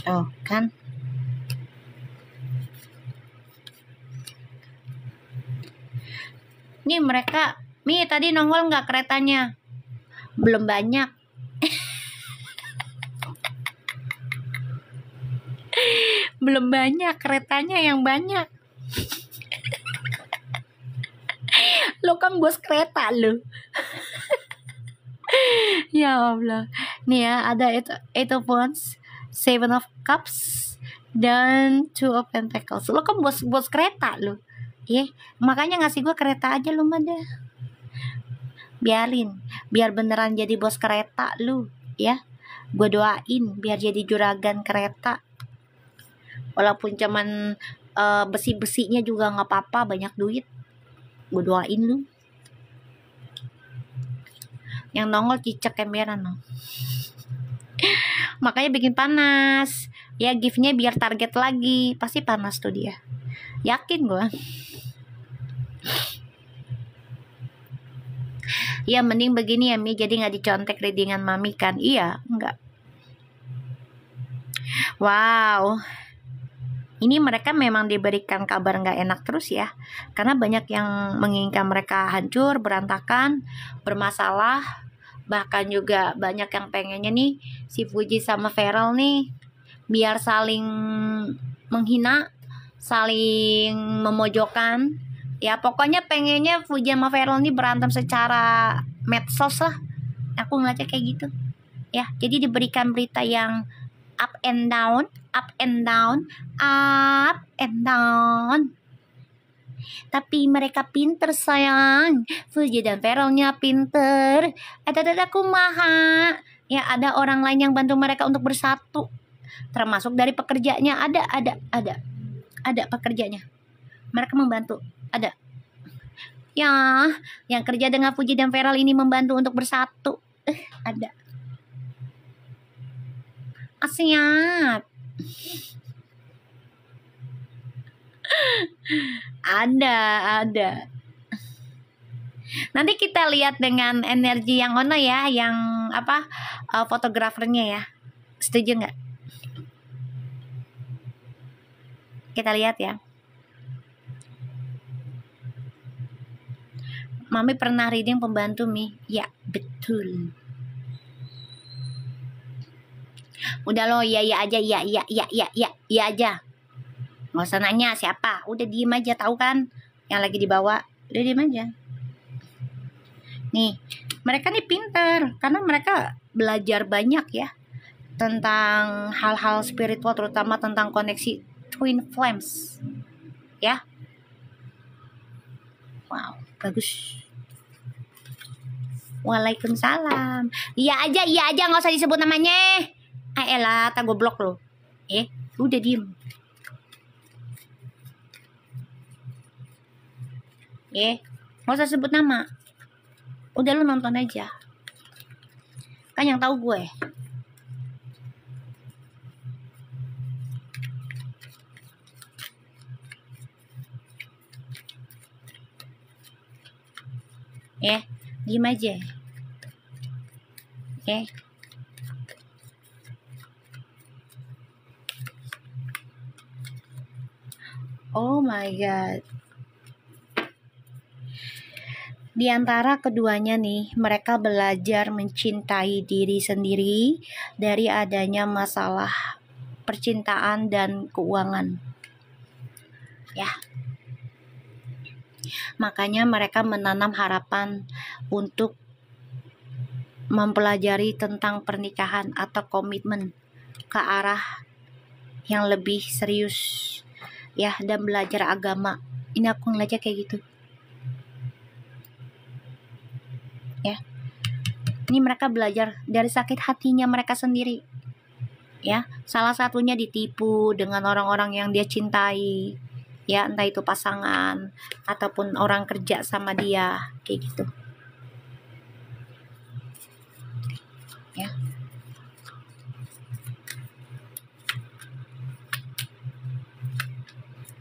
A: Oh, kan? Nih mereka, Mi tadi nongol nggak keretanya? Belum banyak. Belum banyak, keretanya yang banyak. Lo kan bos kereta lo. Ya Allah. Nih ya, ada Eight of Wands, Seven of Cups, dan Two of Pentacles. Lo kan bos kereta lo. Makanya ngasih gue kereta aja lu mada. Biarin, biar beneran jadi bos kereta lu, ya. Gue doain biar jadi juragan kereta. Walaupun cuman besi-besinya juga nggak apa-apa, banyak duit. Gue doain lu. Yang nongol cicak emberan no. Makanya bikin panas. Ya gift-nya biar target lagi. Pasti panas tuh dia. Yakin gue. Ya mending begini ya Mi, jadi gak dicontek readingan Mami kan. Iya, enggak. Wow. Ini mereka memang diberikan kabar gak enak terus ya. Karena banyak yang menginginkan mereka hancur, berantakan, bermasalah. Bahkan juga banyak yang pengennya nih si Fuji sama Feral nih biar saling menghina, saling memojokkan Ya pokoknya pengennya Fuji sama Feral ini berantem secara medsos lah. Aku ngeliatnya kayak gitu. Ya, jadi diberikan berita yang up and down, up and down, up and down. Tapi mereka pinter sayang. Fuji dan Feralnya pinter. Ada kumaha. Ya ada orang lain yang bantu mereka untuk bersatu. Termasuk dari pekerjanya ada pekerjanya. Mereka membantu. Ada. Ya, yang kerja dengan Fuji dan Feral ini membantu untuk bersatu. Ada. Siap. Ada. Nanti kita lihat dengan energi yang ono ya, yang apa fotografernya ya. Setuju nggak? Kita lihat ya. Mami pernah reading pembantu Mi. Ya, betul. Udah lo, ya aja, ya aja. Nggak usah nanya siapa. Udah diem aja, tahu kan? Yang lagi dibawa. Udah diem aja. Nih, mereka nih pinter. Karena mereka belajar banyak ya. Tentang hal-hal spiritual, terutama tentang koneksi twin flames. Ya. Wow, bagus. Waalaikumsalam. Iya aja, nggak usah disebut namanya. Elah, tak goblok lo. Udah diem. Nggak usah sebut nama. Udah lu nonton aja. Kan yang tahu gue. Diem aja. Oh my god. Di antara keduanya nih, mereka belajar mencintai diri sendiri dari adanya masalah percintaan dan keuangan. Ya. Makanya mereka menanam harapan untuk mempelajari tentang pernikahan atau komitmen ke arah yang lebih serius ya, dan belajar agama. Ini aku ngeliatnya kayak gitu ya. Ini mereka belajar dari sakit hatinya mereka sendiri ya. Salah satunya ditipu dengan orang-orang yang dia cintai ya, entah itu pasangan ataupun orang kerja sama dia, kayak gitu ya.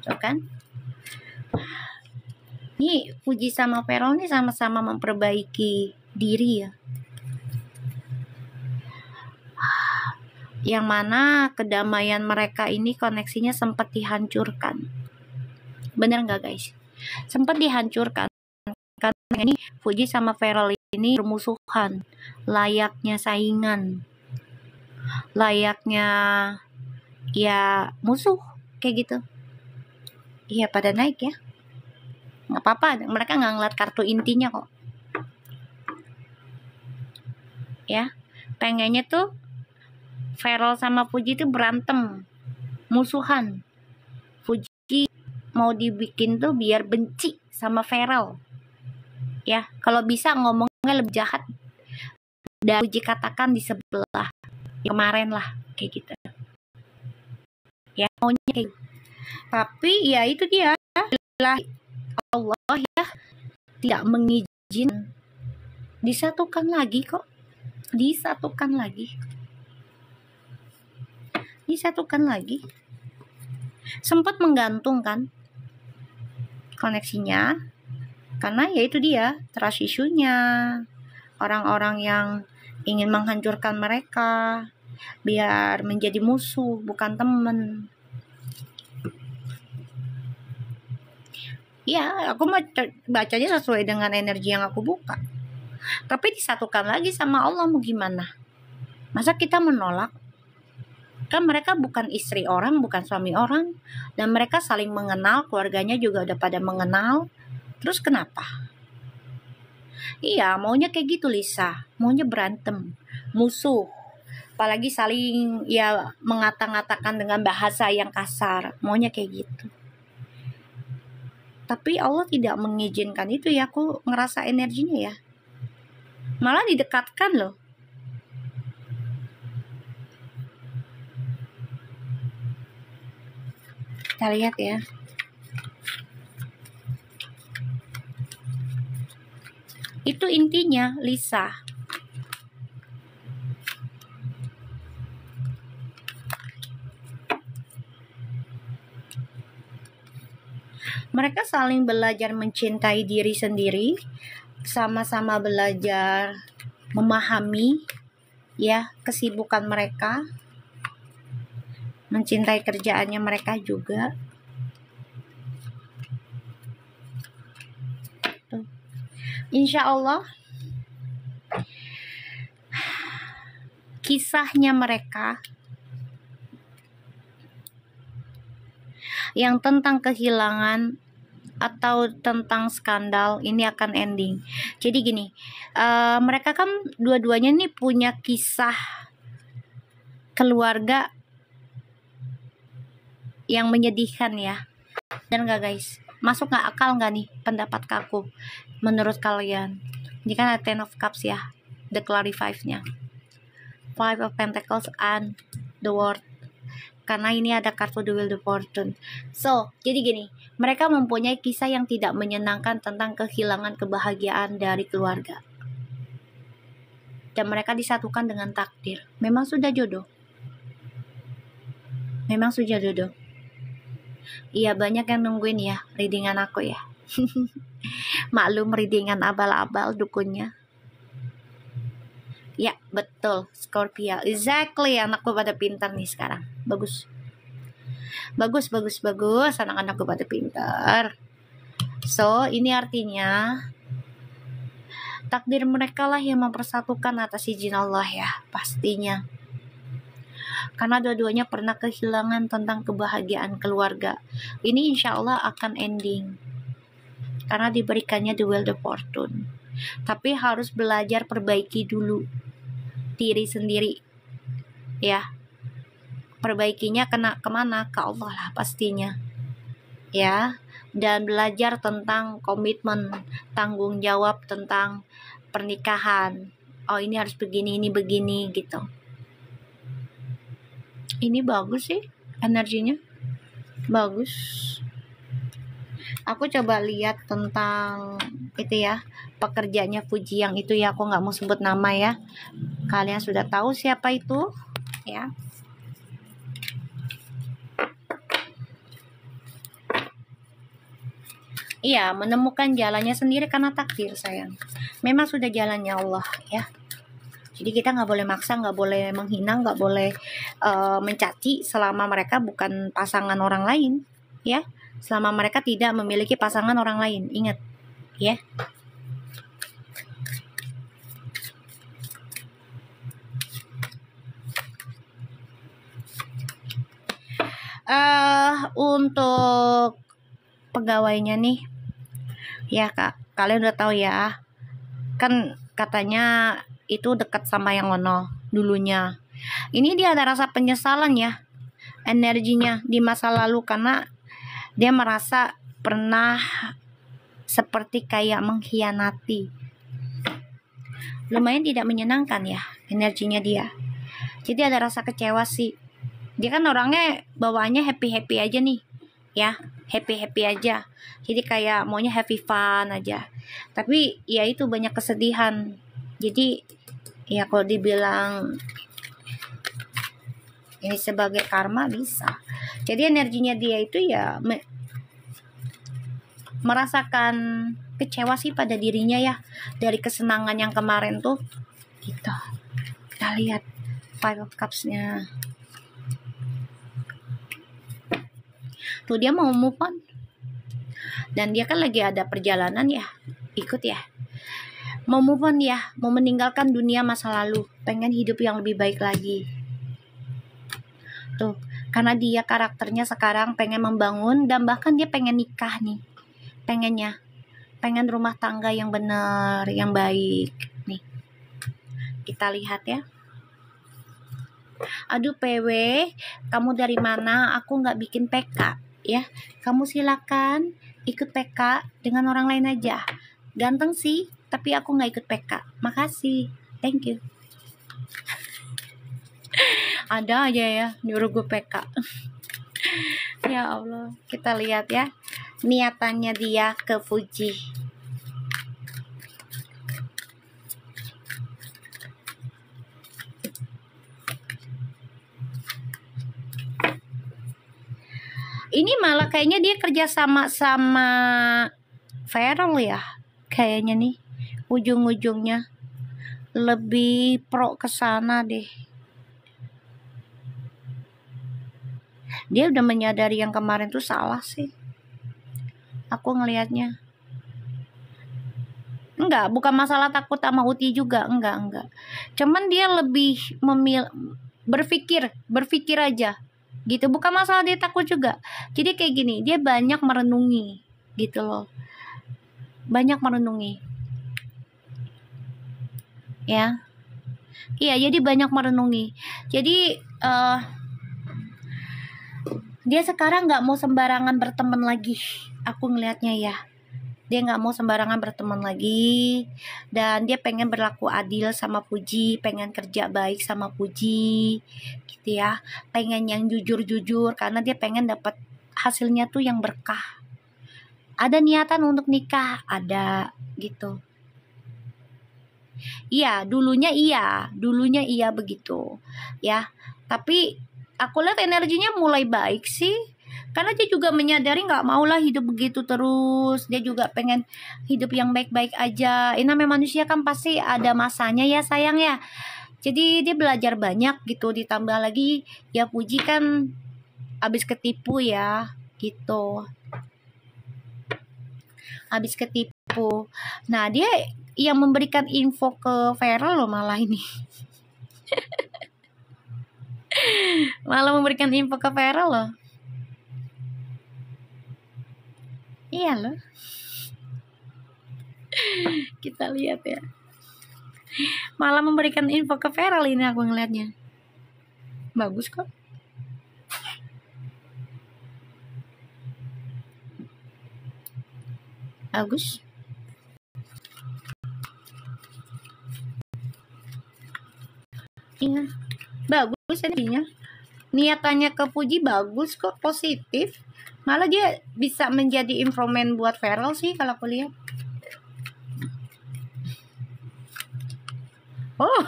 A: Tuh kan, ini Fuji sama Feral nih sama-sama memperbaiki diri ya, yang mana kedamaian mereka ini koneksinya sempat dihancurkan. Bener nggak guys? Sempat dihancurkan karena ini Fuji sama Feral ini bermusuhan, layaknya saingan, layaknya ya musuh kayak gitu. Iya, pada naik ya. Nggak apa-apa, mereka nggak ngeliat kartu intinya kok. Ya, pengennya tuh Feral sama Fuji tuh berantem, musuhan. Fuji mau dibikin tuh biar benci sama Feral. Ya, kalau bisa ngomongnya lebih jahat dari Fuji katakan di sebelah kemarin lah, kayak gitu. Ya, maunya kayak gitu. Tapi ya itu dia, Allah ya tidak mengizinkan. Disatukan lagi kok. Disatukan lagi. Sempat menggantungkan koneksinya karena ya itu dia, trust issue-nya. Orang-orang yang ingin menghancurkan mereka biar menjadi musuh, bukan teman. Ya, aku mau bacanya sesuai dengan energi yang aku buka. Tapi disatukan lagi sama Allah, mau gimana? Masa kita menolak? Kan mereka bukan istri orang, bukan suami orang. Dan mereka saling mengenal, keluarganya juga udah pada mengenal. Terus kenapa? Iya, maunya kayak gitu Lisa. Maunya berantem, musuh. Apalagi saling ya mengata-ngatakan dengan bahasa yang kasar. Maunya kayak gitu. Tapi Allah tidak mengizinkan itu ya. Aku ngerasa energinya ya. Malah didekatkan loh. Kita lihat ya. Itu intinya Lisa. Mereka saling belajar mencintai diri sendiri, sama-sama belajar memahami ya kesibukan mereka, mencintai kerjaannya mereka juga. Insya Allah kisahnya mereka yang tentang kehilangan atau tentang skandal ini akan ending. Jadi gini, mereka kan dua-duanya nih punya kisah keluarga yang menyedihkan ya. Dan gak guys, masuk gak akal gak nih pendapat aku menurut kalian? Ini kan ada Ten of Cups ya, the Clarify-nya, Five of Pentacles and the World. Karena ini ada kartu The Wheel of Fortune. So, jadi gini, mereka mempunyai kisah yang tidak menyenangkan tentang kehilangan kebahagiaan dari keluarga. Dan mereka disatukan dengan takdir. Memang sudah jodoh. Memang sudah jodoh. Iya, banyak yang nungguin ya readingan aku ya. Maklum readingan abal-abal dukunnya. Ya, betul. Scorpio. Exactly. Anakku pada pintar nih sekarang. Bagus. Bagus. Anak-anakku pada pintar. So, ini artinya takdir mereka lah yang mempersatukan atas izin Allah ya. Pastinya. Karena dua-duanya pernah kehilangan tentang kebahagiaan keluarga. Ini insya Allah akan ending. Karena diberikannya The Wheel of Fortune. Tapi harus belajar perbaiki dulu diri sendiri ya. Perbaikinya kemana? Ke Allah lah pastinya ya. Dan belajar tentang komitmen, tanggung jawab tentang pernikahan. Oh ini harus begini, ini begini gitu. Ini bagus sih energinya, bagus. Aku coba lihat tentang itu ya, pekerjanya Fuji yang itu ya, aku nggak mau sebut nama ya. Kalian sudah tahu siapa itu ya. Iya, menemukan jalannya sendiri karena takdir sayang. Memang sudah jalannya Allah ya. Jadi kita nggak boleh maksa, nggak boleh menghina, nggak boleh mencaci selama mereka bukan pasangan orang lain ya. Selama mereka tidak memiliki pasangan orang lain, ingat ya. Untuk pegawainya nih ya kak, kalian udah tahu ya kan katanya itu dekat sama yang ono dulunya. Ini dia ada rasa penyesalan ya, energinya di masa lalu karena dia merasa pernah seperti kayak mengkhianati. Lumayan tidak menyenangkan ya energinya dia. Jadi ada rasa kecewa sih. Dia kan orangnya bawaannya happy aja nih ya, happy aja. Jadi kayak maunya happy fun aja. Tapi ya itu banyak kesedihan. Jadi ya kalau dibilang ini sebagai karma bisa. Jadi energinya dia itu ya merasakan kecewa sih pada dirinya ya dari kesenangan yang kemarin tuh gitu. Kita lihat Five of Cups-nya. Tuh dia mau move on. Dan dia kan lagi ada perjalanan ya. Ikut ya. Mau move on ya. Mau meninggalkan dunia masa lalu. Pengen hidup yang lebih baik lagi. Tuh. Karena dia karakternya sekarang pengen membangun. Dan bahkan dia pengen nikah nih. Pengennya. pengen rumah tangga yang benar, yang baik. Nih, kita lihat ya. Aduh PW, kamu dari mana? Aku nggak bikin PK ya. Kamu silakan ikut PK dengan orang lain aja. Ganteng sih, tapi aku nggak ikut PK. Makasih, thank you. Ada aja ya nyuruh gue PK. Ya Allah, kita lihat ya niatannya dia ke Fuji. Ini malah kayaknya dia kerja sama Feral ya, kayaknya nih ujung-ujungnya lebih pro ke sana deh. Dia udah menyadari yang kemarin tuh salah sih. Aku ngelihatnya. Enggak, bukan masalah takut sama Uti juga, enggak. Cuman dia lebih berpikir aja. Gitu, bukan masalah dia takut juga. Jadi kayak gini, dia banyak merenungi gitu loh. Banyak merenungi. Ya. Iya, jadi banyak merenungi. Jadi dia sekarang nggak mau sembarangan berteman lagi. Aku ngelihatnya ya. Dia nggak mau sembarangan berteman lagi. Dan dia pengen berlaku adil sama Puji. Pengen kerja baik sama Puji. Gitu ya. Pengen yang jujur-jujur. Karena dia pengen dapat hasilnya tuh yang berkah. Ada niatan untuk nikah. Ada gitu. Iya, dulunya iya begitu. Ya. Tapi aku lihat energinya mulai baik sih. Karena dia juga menyadari nggak maulah hidup begitu terus. Dia juga pengen hidup yang baik-baik aja. Ini namanya manusia kan pasti ada masanya ya sayang ya. Jadi dia belajar banyak gitu. Ditambah lagi ya Puji kan abis ketipu ya gitu. Abis ketipu. Nah dia yang memberikan info ke Vera loh malah ini. Malah memberikan info ke Vera loh. Iya loh. Kita lihat ya. Malah memberikan info ke Feral ini aku ngelihatnya. Bagus kok. Bagus. Iya. Bagus intinya. Niatannya ke Puji bagus kok, positif. Malah dia bisa menjadi improvement buat Feral sih kalau aku lihat. Oh.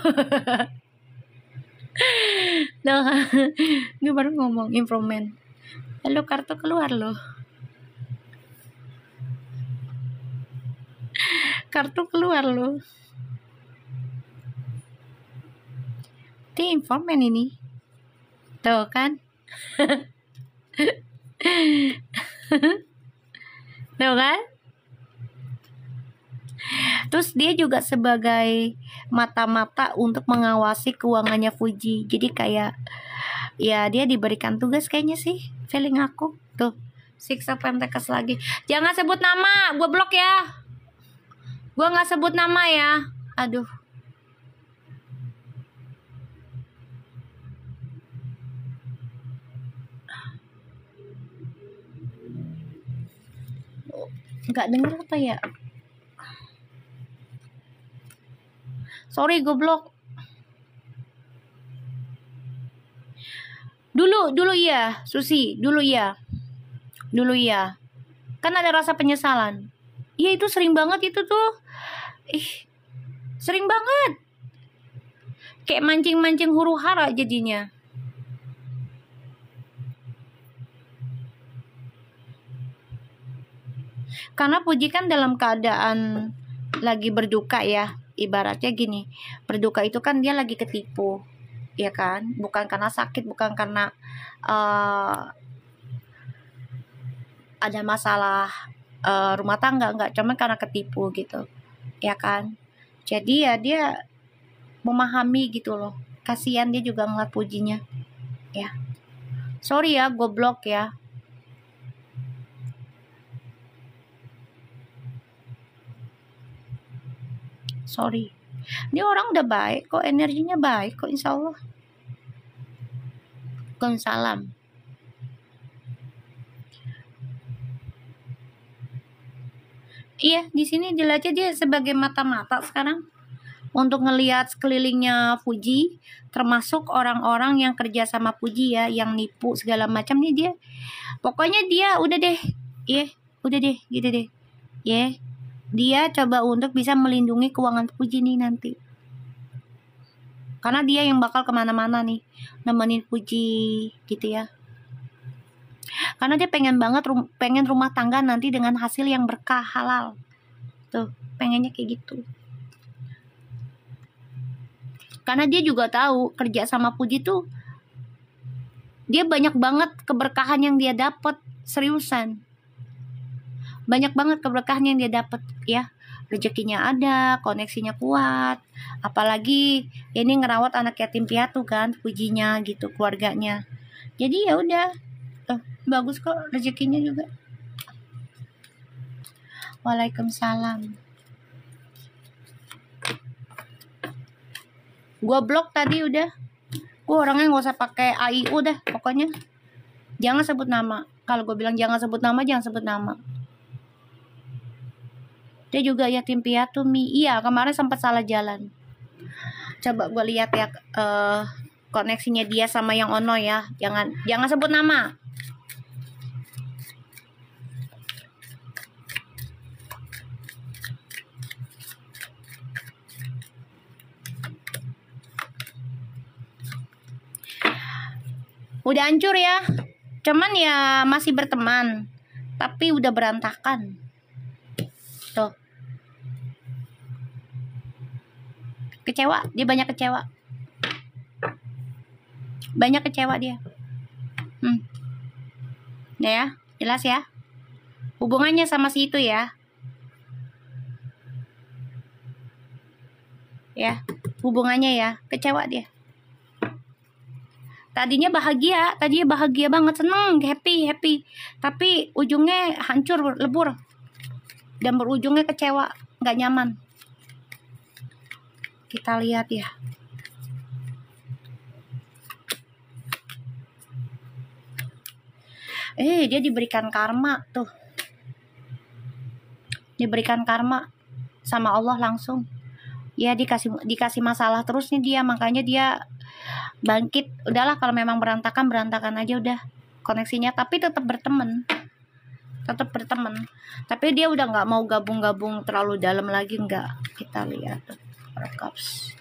A: Loh, gue baru ngomong improvement. Lalu kartu keluar loh. Kartu keluar loh. Dia improvement ini. Tuh kan. Tuh kan. Terus dia juga sebagai mata-mata untuk mengawasi keuangannya Fuji. Jadi kayak ya dia diberikan tugas kayaknya sih, feeling aku. Tuh, Six of Pentacles lagi. Jangan sebut nama, gue blok ya. Gue nggak sebut nama ya. Aduh. Nggak denger apa ya? Sorry, gue blok. Dulu ya, Susi. Dulu ya. Kan ada rasa penyesalan. Iya itu sering banget itu tuh. Sering banget. Kayak mancing-mancing huru hara jadinya. Karena Puji kan dalam keadaan lagi berduka ya. Ibaratnya gini, berduka itu kan dia lagi ketipu. Ya kan? Bukan karena sakit, bukan karena ada masalah rumah tangga, enggak, cuma karena ketipu gitu. Ya kan? Jadi ya dia memahami gitu loh. Kasihan dia juga ngeliat Pujinya. Ya. Sorry ya, goblok ya. sorry. Dia orang udah baik kok, energinya baik kok, insya Allah. Salam. Iya, di sini dilihatnya dia sebagai mata-mata sekarang untuk ngelihat sekelilingnya Fuji, termasuk orang-orang yang kerja sama Fuji ya, yang nipu segala macam nih dia. Pokoknya dia udah deh, udah deh, gitu deh, dia coba untuk bisa melindungi keuangan Fuji nih nanti. Karena dia yang bakal kemana-mana nih, nemenin Fuji gitu ya. Karena dia pengen banget pengen rumah tangga nanti dengan hasil yang berkah halal. Tuh, pengennya kayak gitu. Karena dia juga tahu kerja sama Fuji tuh dia banyak banget keberkahan yang dia dapat, seriusan. Banyak banget keberkahan yang dia dapat ya. Rezekinya ada, koneksinya kuat. Apalagi ini ngerawat anak yatim piatu kan, Fujinya gitu, keluarganya. Jadi ya udah. Bagus kok rezekinya juga. Waalaikumsalam. Gua blok tadi udah. Gua orangnya nggak usah pakai AIU dah, pokoknya jangan sebut nama. Kalau gue bilang jangan sebut nama, jangan sebut nama. Dia juga yatim piatu Mi. Iya, kemarin sempat salah jalan. Coba gue lihat ya koneksinya dia sama yang Ono ya. Jangan sebut nama. Udah hancur ya. Cuman ya masih berteman. Tapi udah berantakan. Tuh. Kecewa. Dia banyak kecewa. Banyak kecewa dia. Ya, jelas ya. Hubungannya sama si itu ya. Ya, hubungannya ya. Kecewa dia. Tadinya bahagia banget, seneng, happy. Tapi ujungnya hancur, lebur. Dan berujungnya kecewa, nggak nyaman. Kita lihat ya. Dia diberikan karma tuh. Diberikan karma sama Allah langsung. Ya dikasih masalah terus nih dia, makanya dia bangkit. Udahlah, kalau memang berantakan aja udah koneksinya, tapi tetap berteman. Tapi dia udah nggak mau gabung terlalu dalam lagi, nggak. Kita lihat rekaps.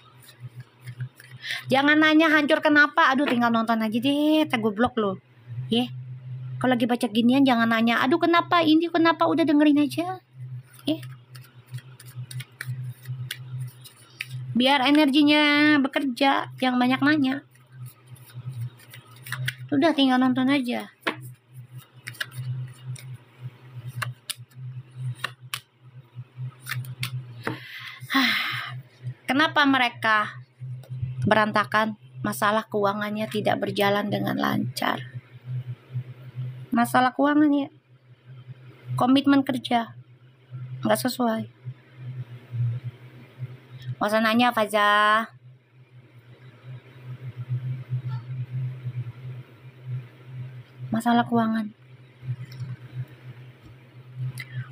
A: Jangan nanya hancur kenapa, aduh tinggal nonton aja deh, gue blok lo. Kalau lagi baca ginian jangan nanya, aduh kenapa ini kenapa, udah dengerin aja. Biar energinya bekerja, jangan banyak nanya. Udah tinggal nonton aja. Kenapa mereka berantakan? Masalah keuangannya tidak berjalan dengan lancar. Masalah keuangannya, komitmen kerja nggak sesuai. Gak usah nanya Faza. Masalah keuangan.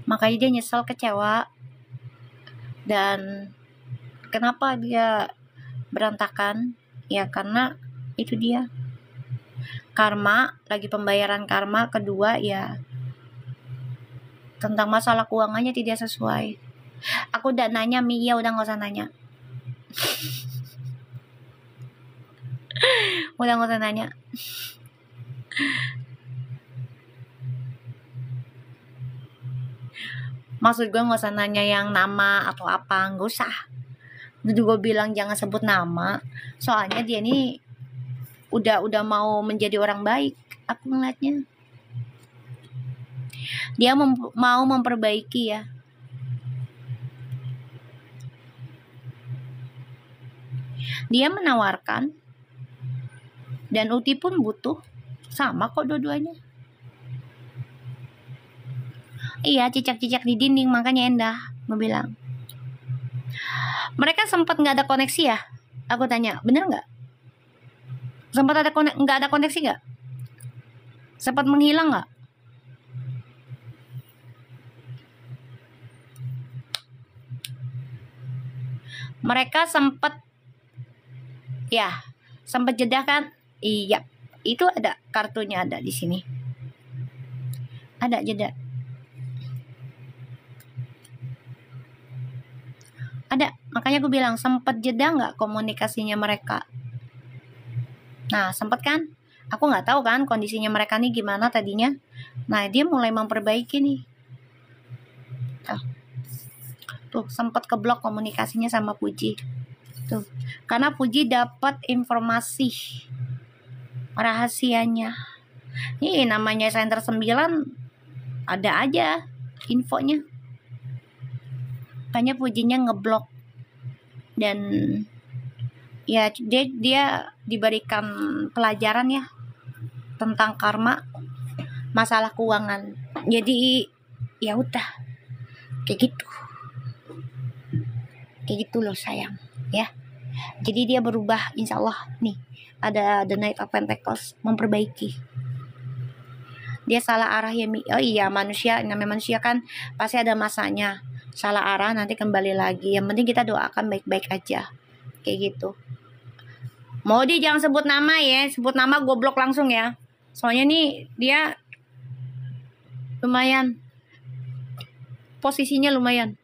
A: Makanya dia nyesel, kecewa. Dan kenapa dia berantakan? Ya karena itu dia. Karma, lagi pembayaran karma. Kedua ya tentang masalah keuangannya tidak sesuai. Aku udah nanya Mi, ya udah gak usah nanya. Udah gak usah nanya. Maksud gue gak usah nanya yang nama atau apa, gak usah. Dulu gue bilang jangan sebut nama, soalnya dia nih udah mau menjadi orang baik. Aku ngeliatnya dia mau memperbaiki ya. Dia menawarkan dan Uti pun butuh, sama kok dua-duanya. Iya, cicak-cicak di dinding, makanya Endah gue bilang. Mereka sempat nggak ada koneksi ya? Aku tanya, bener nggak? Sempat nggak ada koneksi nggak? Sempat menghilang nggak? Mereka sempat, ya, sempat jeda kan? Iya, itu ada kartunya, ada di sini. Ada jeda. Ada, makanya aku bilang sempat jeda nggak komunikasinya mereka. Nah, sempat kan? Aku nggak tahu kan kondisinya mereka nih gimana tadinya. Nah, dia mulai memperbaiki nih. Tuh, sempat keblok komunikasinya sama Puji. Tuh, karena Puji dapat informasi rahasianya. Nih, namanya Center 9 ada aja infonya. Makanya Pujinya ngeblok. Dan ya dia diberikan pelajaran ya tentang karma, masalah keuangan. Jadi ya udah kayak gitu loh sayang ya. Jadi dia berubah, insya Allah nih ada The Knight of Pentacles memperbaiki. Dia salah arah ya, oh iya, manusia, namanya manusia kan pasti ada masanya salah arah, nanti kembali lagi. Yang penting kita doakan baik-baik aja kayak gitu. Modi jangan sebut nama ya, sebut nama goblok langsung ya. Soalnya nih dia lumayan, posisinya lumayan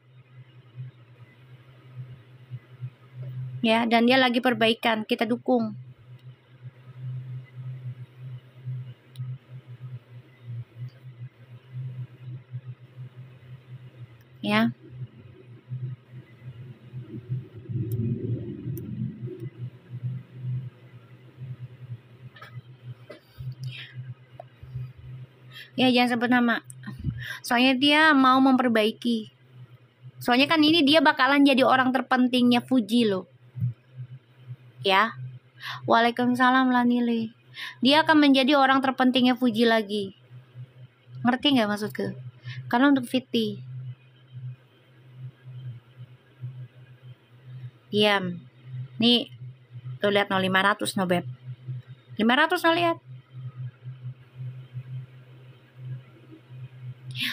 A: ya, dan dia lagi perbaikan, kita dukung ya. Ya jangan sebut nama, soalnya dia mau memperbaiki. Soalnya kan ini dia bakalan jadi orang terpentingnya Fuji loh ya. Waalaikumsalam Lanili. Dia akan menjadi orang terpentingnya Fuji lagi. Ngerti nggak maksudku? Karena untuk Fiti, diam. Nih, tuh lihat 0500 no beb. 500 no lihat.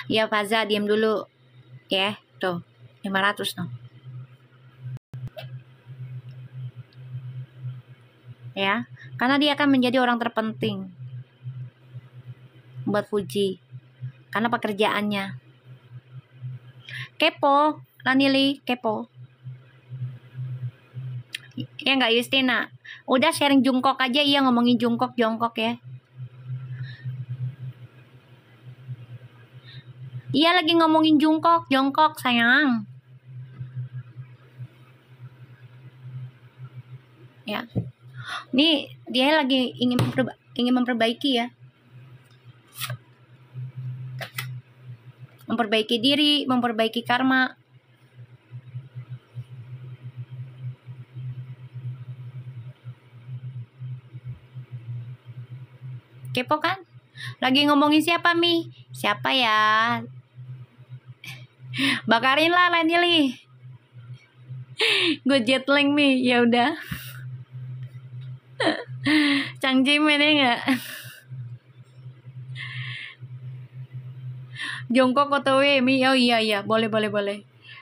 A: Ya Faza, diam dulu. Ya, tuh 500 no. Ya, karena dia akan menjadi orang terpenting buat Fuji karena pekerjaannya. Kepo, Lanili, kepo. Ya nggak Justina? Udah sharing Jungkook aja, iya ngomongin Jungkook ya. Iya lagi ngomongin Jungkook sayang. Ya. Nih dia lagi ingin memperbaiki ya. Memperbaiki diri, memperbaiki karma. Kepo kan? Lagi ngomongin siapa Mi? Siapa ya? Bakarin lah Lanili. Gue jetlag Mi, ya udah. Changjim ini enggak? Jongkok OTW Mi. Oh iya, boleh.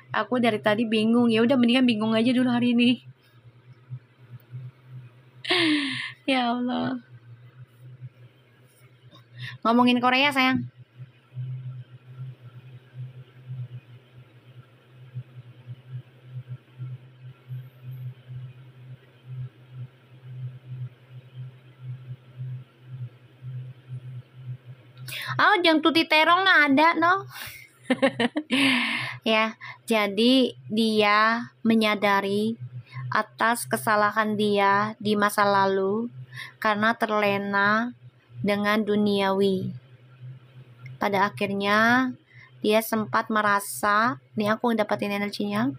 A: Aku dari tadi bingung. Ya udah mendingan bingung aja dulu hari ini. Ya Allah. Ngomongin Korea sayang. Oh, Jang Tuti Terong nah ada no. Ya, jadi dia menyadari atas kesalahan dia di masa lalu karena terlena dengan duniawi. Pada akhirnya dia sempat merasa, nih aku dapatin energinya,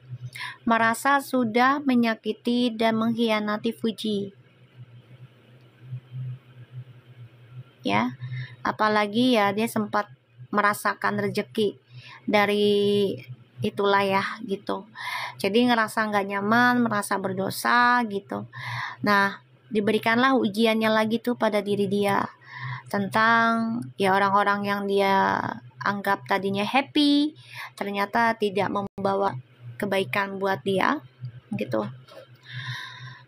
A: merasa sudah menyakiti dan mengkhianati Fuji. Ya, apalagi ya dia sempat merasakan rezeki dari itulah ya gitu. Jadi ngerasa nggak nyaman, merasa berdosa gitu. Nah, diberikanlah ujiannya lagi tuh pada diri dia tentang ya orang-orang yang dia anggap tadinya happy ternyata tidak membawa kebaikan buat dia gitu.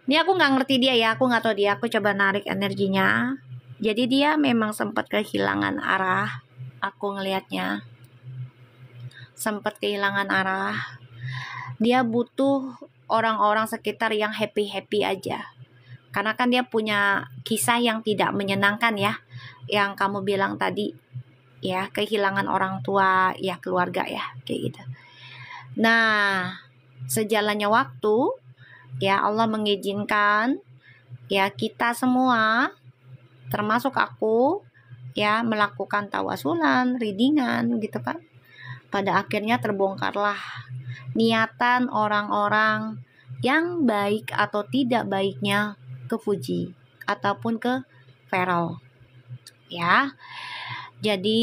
A: Ini aku nggak ngerti dia ya, aku nggak tahu dia, aku coba narik energinya. Jadi dia memang sempat kehilangan arah, aku ngelihatnya sempat kehilangan arah. Dia butuh orang-orang sekitar yang happy-happy aja. Karena kan dia punya kisah yang tidak menyenangkan ya, yang kamu bilang tadi ya, kehilangan orang tua ya, keluarga ya, kayak gitu. Nah, sejalannya waktu ya, Allah mengizinkan ya kita semua termasuk aku ya melakukan tawasulan, readingan gitu kan. Pada akhirnya terbongkarlah niatan orang-orang yang baik atau tidak baiknya ke Fuji ataupun ke Feral ya. Jadi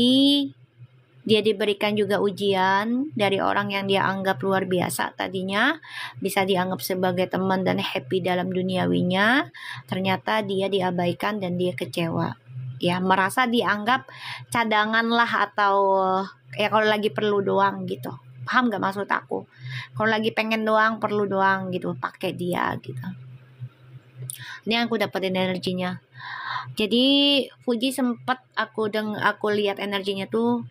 A: dia diberikan juga ujian dari orang yang dia anggap luar biasa tadinya, bisa dianggap sebagai teman dan happy dalam duniawinya, ternyata dia diabaikan dan dia kecewa ya, merasa dianggap cadangan lah, atau ya kalau lagi perlu doang gitu. Paham gak maksud aku? Kalau lagi pengen doang, perlu doang gitu, pakai dia gitu. Ini aku dapetin energinya. Jadi Fuji sempat aku lihat energinya tuh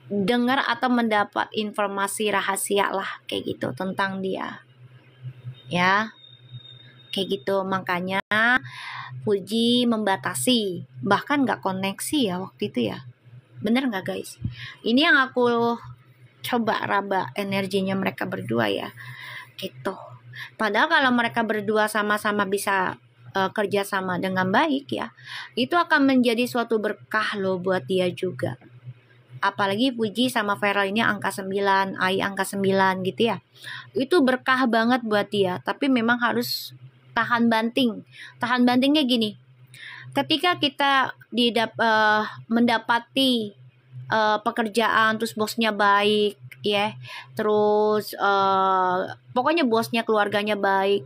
A: dengar atau mendapat informasi rahasia lah kayak gitu tentang dia ya, kayak gitu. Makanya Fuji membatasi, bahkan gak koneksi ya waktu itu ya. Bener gak guys? Ini yang aku coba raba energinya mereka berdua ya gitu. Padahal kalau mereka berdua sama-sama bisa kerja sama dengan baik ya, itu akan menjadi suatu berkah loh buat dia juga. Apalagi Fuji sama Feral ini angka 9, Ai angka 9 gitu ya. Itu berkah banget buat dia, tapi memang harus tahan banting. Tahan bantingnya gini. Ketika kita mendapati pekerjaan terus bosnya baik ya, terus pokoknya bosnya, keluarganya baik,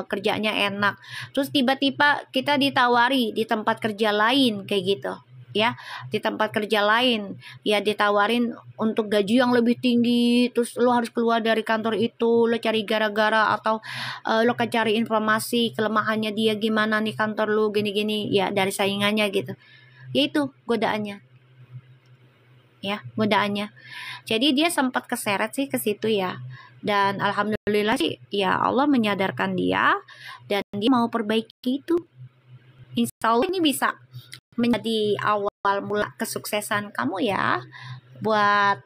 A: kerjanya enak, terus tiba-tiba kita ditawari di tempat kerja lain kayak gitu ya, di tempat kerja lain ya ditawarin untuk gaji yang lebih tinggi, terus lo harus keluar dari kantor itu, lo cari gara-gara atau lo kan cari informasi kelemahannya dia gimana nih kantor lo gini-gini ya, dari saingannya gitu. Yaitu godaannya ya, godaannya. Jadi dia sempat keseret sih ke situ ya, dan alhamdulillah sih ya, Allah menyadarkan dia dan dia mau perbaiki itu. Insya Allah ini bisa menjadi awal mula kesuksesan kamu ya buat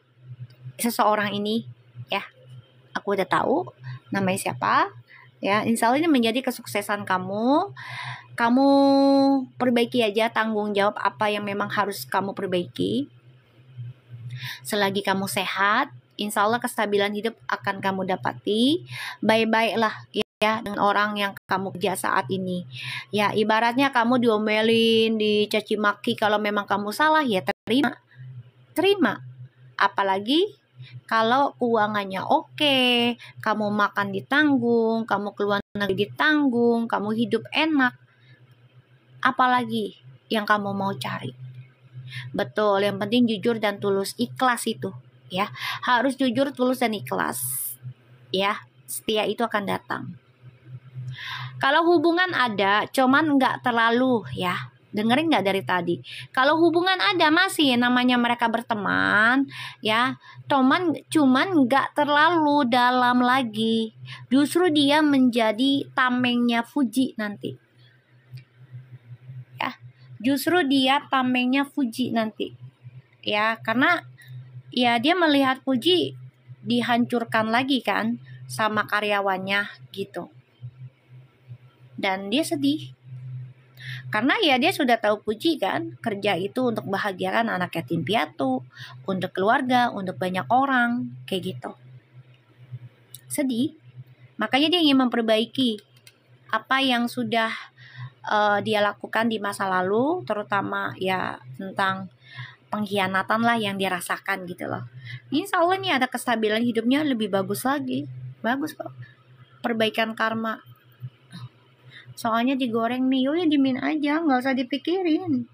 A: seseorang ini ya. Aku udah tahu namanya siapa ya. Insya Allah ini menjadi kesuksesan kamu. Kamu perbaiki aja tanggung jawab apa yang memang harus kamu perbaiki. Selagi kamu sehat, insya Allah kestabilan hidup akan kamu dapati. Baik-baiklah ya dengan orang yang kamu kerja saat ini ya. Ibaratnya kamu diomelin, dicaci maki, kalau memang kamu salah ya terima. Apalagi kalau keuangannya oke, kamu makan ditanggung, kamu keluar negeri ditanggung, kamu hidup enak, apalagi yang kamu mau cari? Betul, yang penting jujur dan tulus, ikhlas itu ya, harus jujur, tulus dan ikhlas ya. Setia itu akan datang. Kalau hubungan ada, cuman nggak terlalu ya, dengerin nggak dari tadi? Kalau hubungan ada masih namanya mereka berteman ya, cuman nggak terlalu dalam lagi. Justru dia menjadi tamengnya Fuji nanti ya. Justru dia tamengnya Fuji nanti ya, karena ya dia melihat Fuji dihancurkan lagi kan sama karyawannya gitu. Dan dia sedih karena ya dia sudah tahu Fuji kan kerja itu untuk bahagiakan anak yatim piatu, untuk keluarga, untuk banyak orang kayak gitu. Sedih, makanya dia ingin memperbaiki apa yang sudah dia lakukan di masa lalu, terutama ya tentang pengkhianatan lah yang dia rasakan gitu loh. Insya Allah nih ada kestabilan hidupnya lebih bagus lagi. Bagus kok. Perbaikan karma. Soalnya digoreng nih, ya dimin aja, nggak usah dipikirin.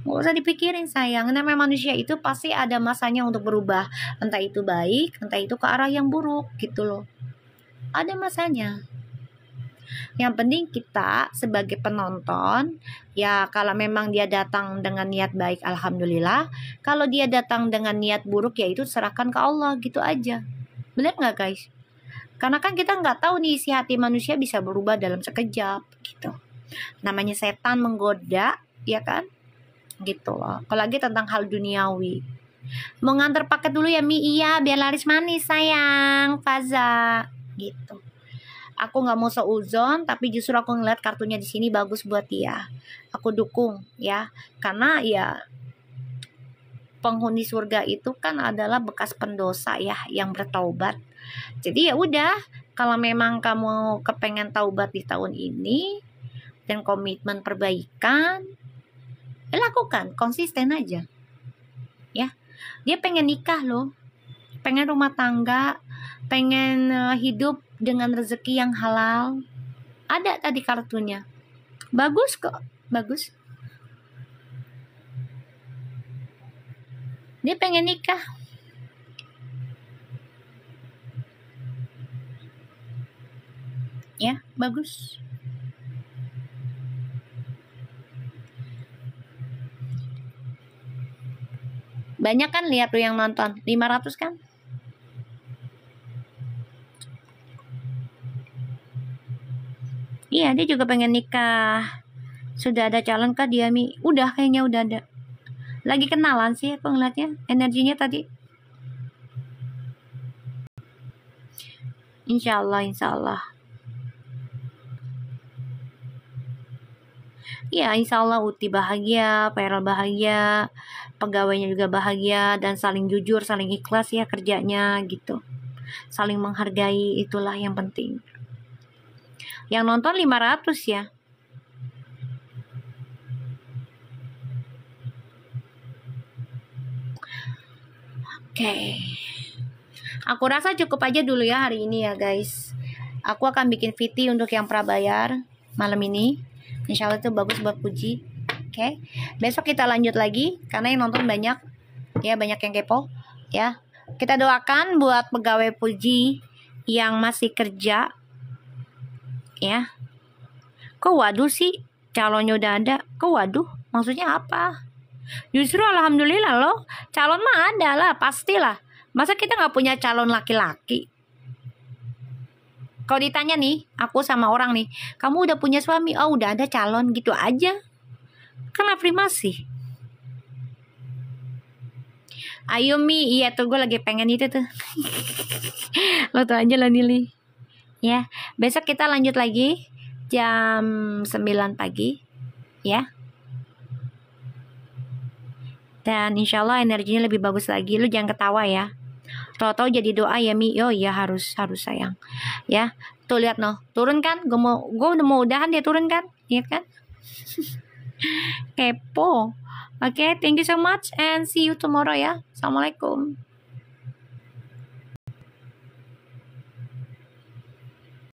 A: Nggak usah dipikirin sayang. Namanya manusia itu pasti ada masanya untuk berubah. Entah itu baik, entah itu ke arah yang buruk gitu loh. Ada masanya. Yang penting kita sebagai penonton, ya kalau memang dia datang dengan niat baik, alhamdulillah. Kalau dia datang dengan niat buruk, ya itu serahkan ke Allah gitu aja. Bener nggak guys? Karena kan kita nggak tahu nih isi hati manusia bisa berubah dalam sekejap gitu. Namanya setan menggoda, ya kan? Gitu loh. Apalagi tentang hal duniawi. Mau nganter paket dulu ya Mi? Iya, biar laris manis sayang, Faza. Gitu. Aku nggak mau seuzon, tapi justru aku ngeliat kartunya di sini bagus buat dia. Aku dukung ya, karena ya penghuni surga itu kan adalah bekas pendosa ya yang bertaubat. Jadi ya udah, kalau memang kamu kepengen taubat di tahun ini dan komitmen perbaikan, ya lakukan, konsisten aja. Ya, dia pengen nikah loh, pengen rumah tangga, pengen hidup dengan rezeki yang halal. Ada tadi kartunya. Bagus kok, bagus. Dia pengen nikah. Ya, bagus. Banyak kan lihat tuh yang nonton, 500 kan? Iya, dia juga pengen nikah. Sudah ada calon kah dia, Mi? Udah, kayaknya udah ada. Lagi kenalan sih aku ngeliatnya. Energinya tadi. Insya Allah, insya Allah. Ya, insya Allah Uti bahagia, Peral bahagia, pegawainya juga bahagia, dan saling jujur, saling ikhlas ya kerjanya gitu. Saling menghargai, itulah yang penting. Yang nonton 500 ya. Oke. Aku rasa cukup aja dulu ya hari ini ya guys. Aku akan bikin VT untuk yang prabayar malam ini. Insya Allah itu bagus buat Puji. Oke. Besok kita lanjut lagi karena yang nonton banyak. Ya, banyak yang kepo ya. Kita doakan buat pegawai Puji yang masih kerja. Ya. Kok waduh sih? Calonnya udah ada. Kok waduh? Maksudnya apa? Justru alhamdulillah loh. Calon mah ada lah, pastilah. Masa kita nggak punya calon laki-laki? Kalau ditanya nih, aku sama orang nih, kamu udah punya suami? Oh, udah ada calon gitu aja. Kan afirmasi. Ayo Mi, iya tuh gue lagi pengen itu tuh. Lo tuh aja lah Nili. Ya, besok kita lanjut lagi jam 9 pagi. Ya. Dan insya Allah energinya lebih bagus lagi. Lu jangan ketawa ya. Tahu-tahu jadi doa ya Mi. Oh iya harus sayang. Ya. Tuh lihat noh. Turun kan? Gue udah mau udahan dia turun kan? Iya kan? Kepo. Oke, thank you so much and see you tomorrow ya. Assalamualaikum.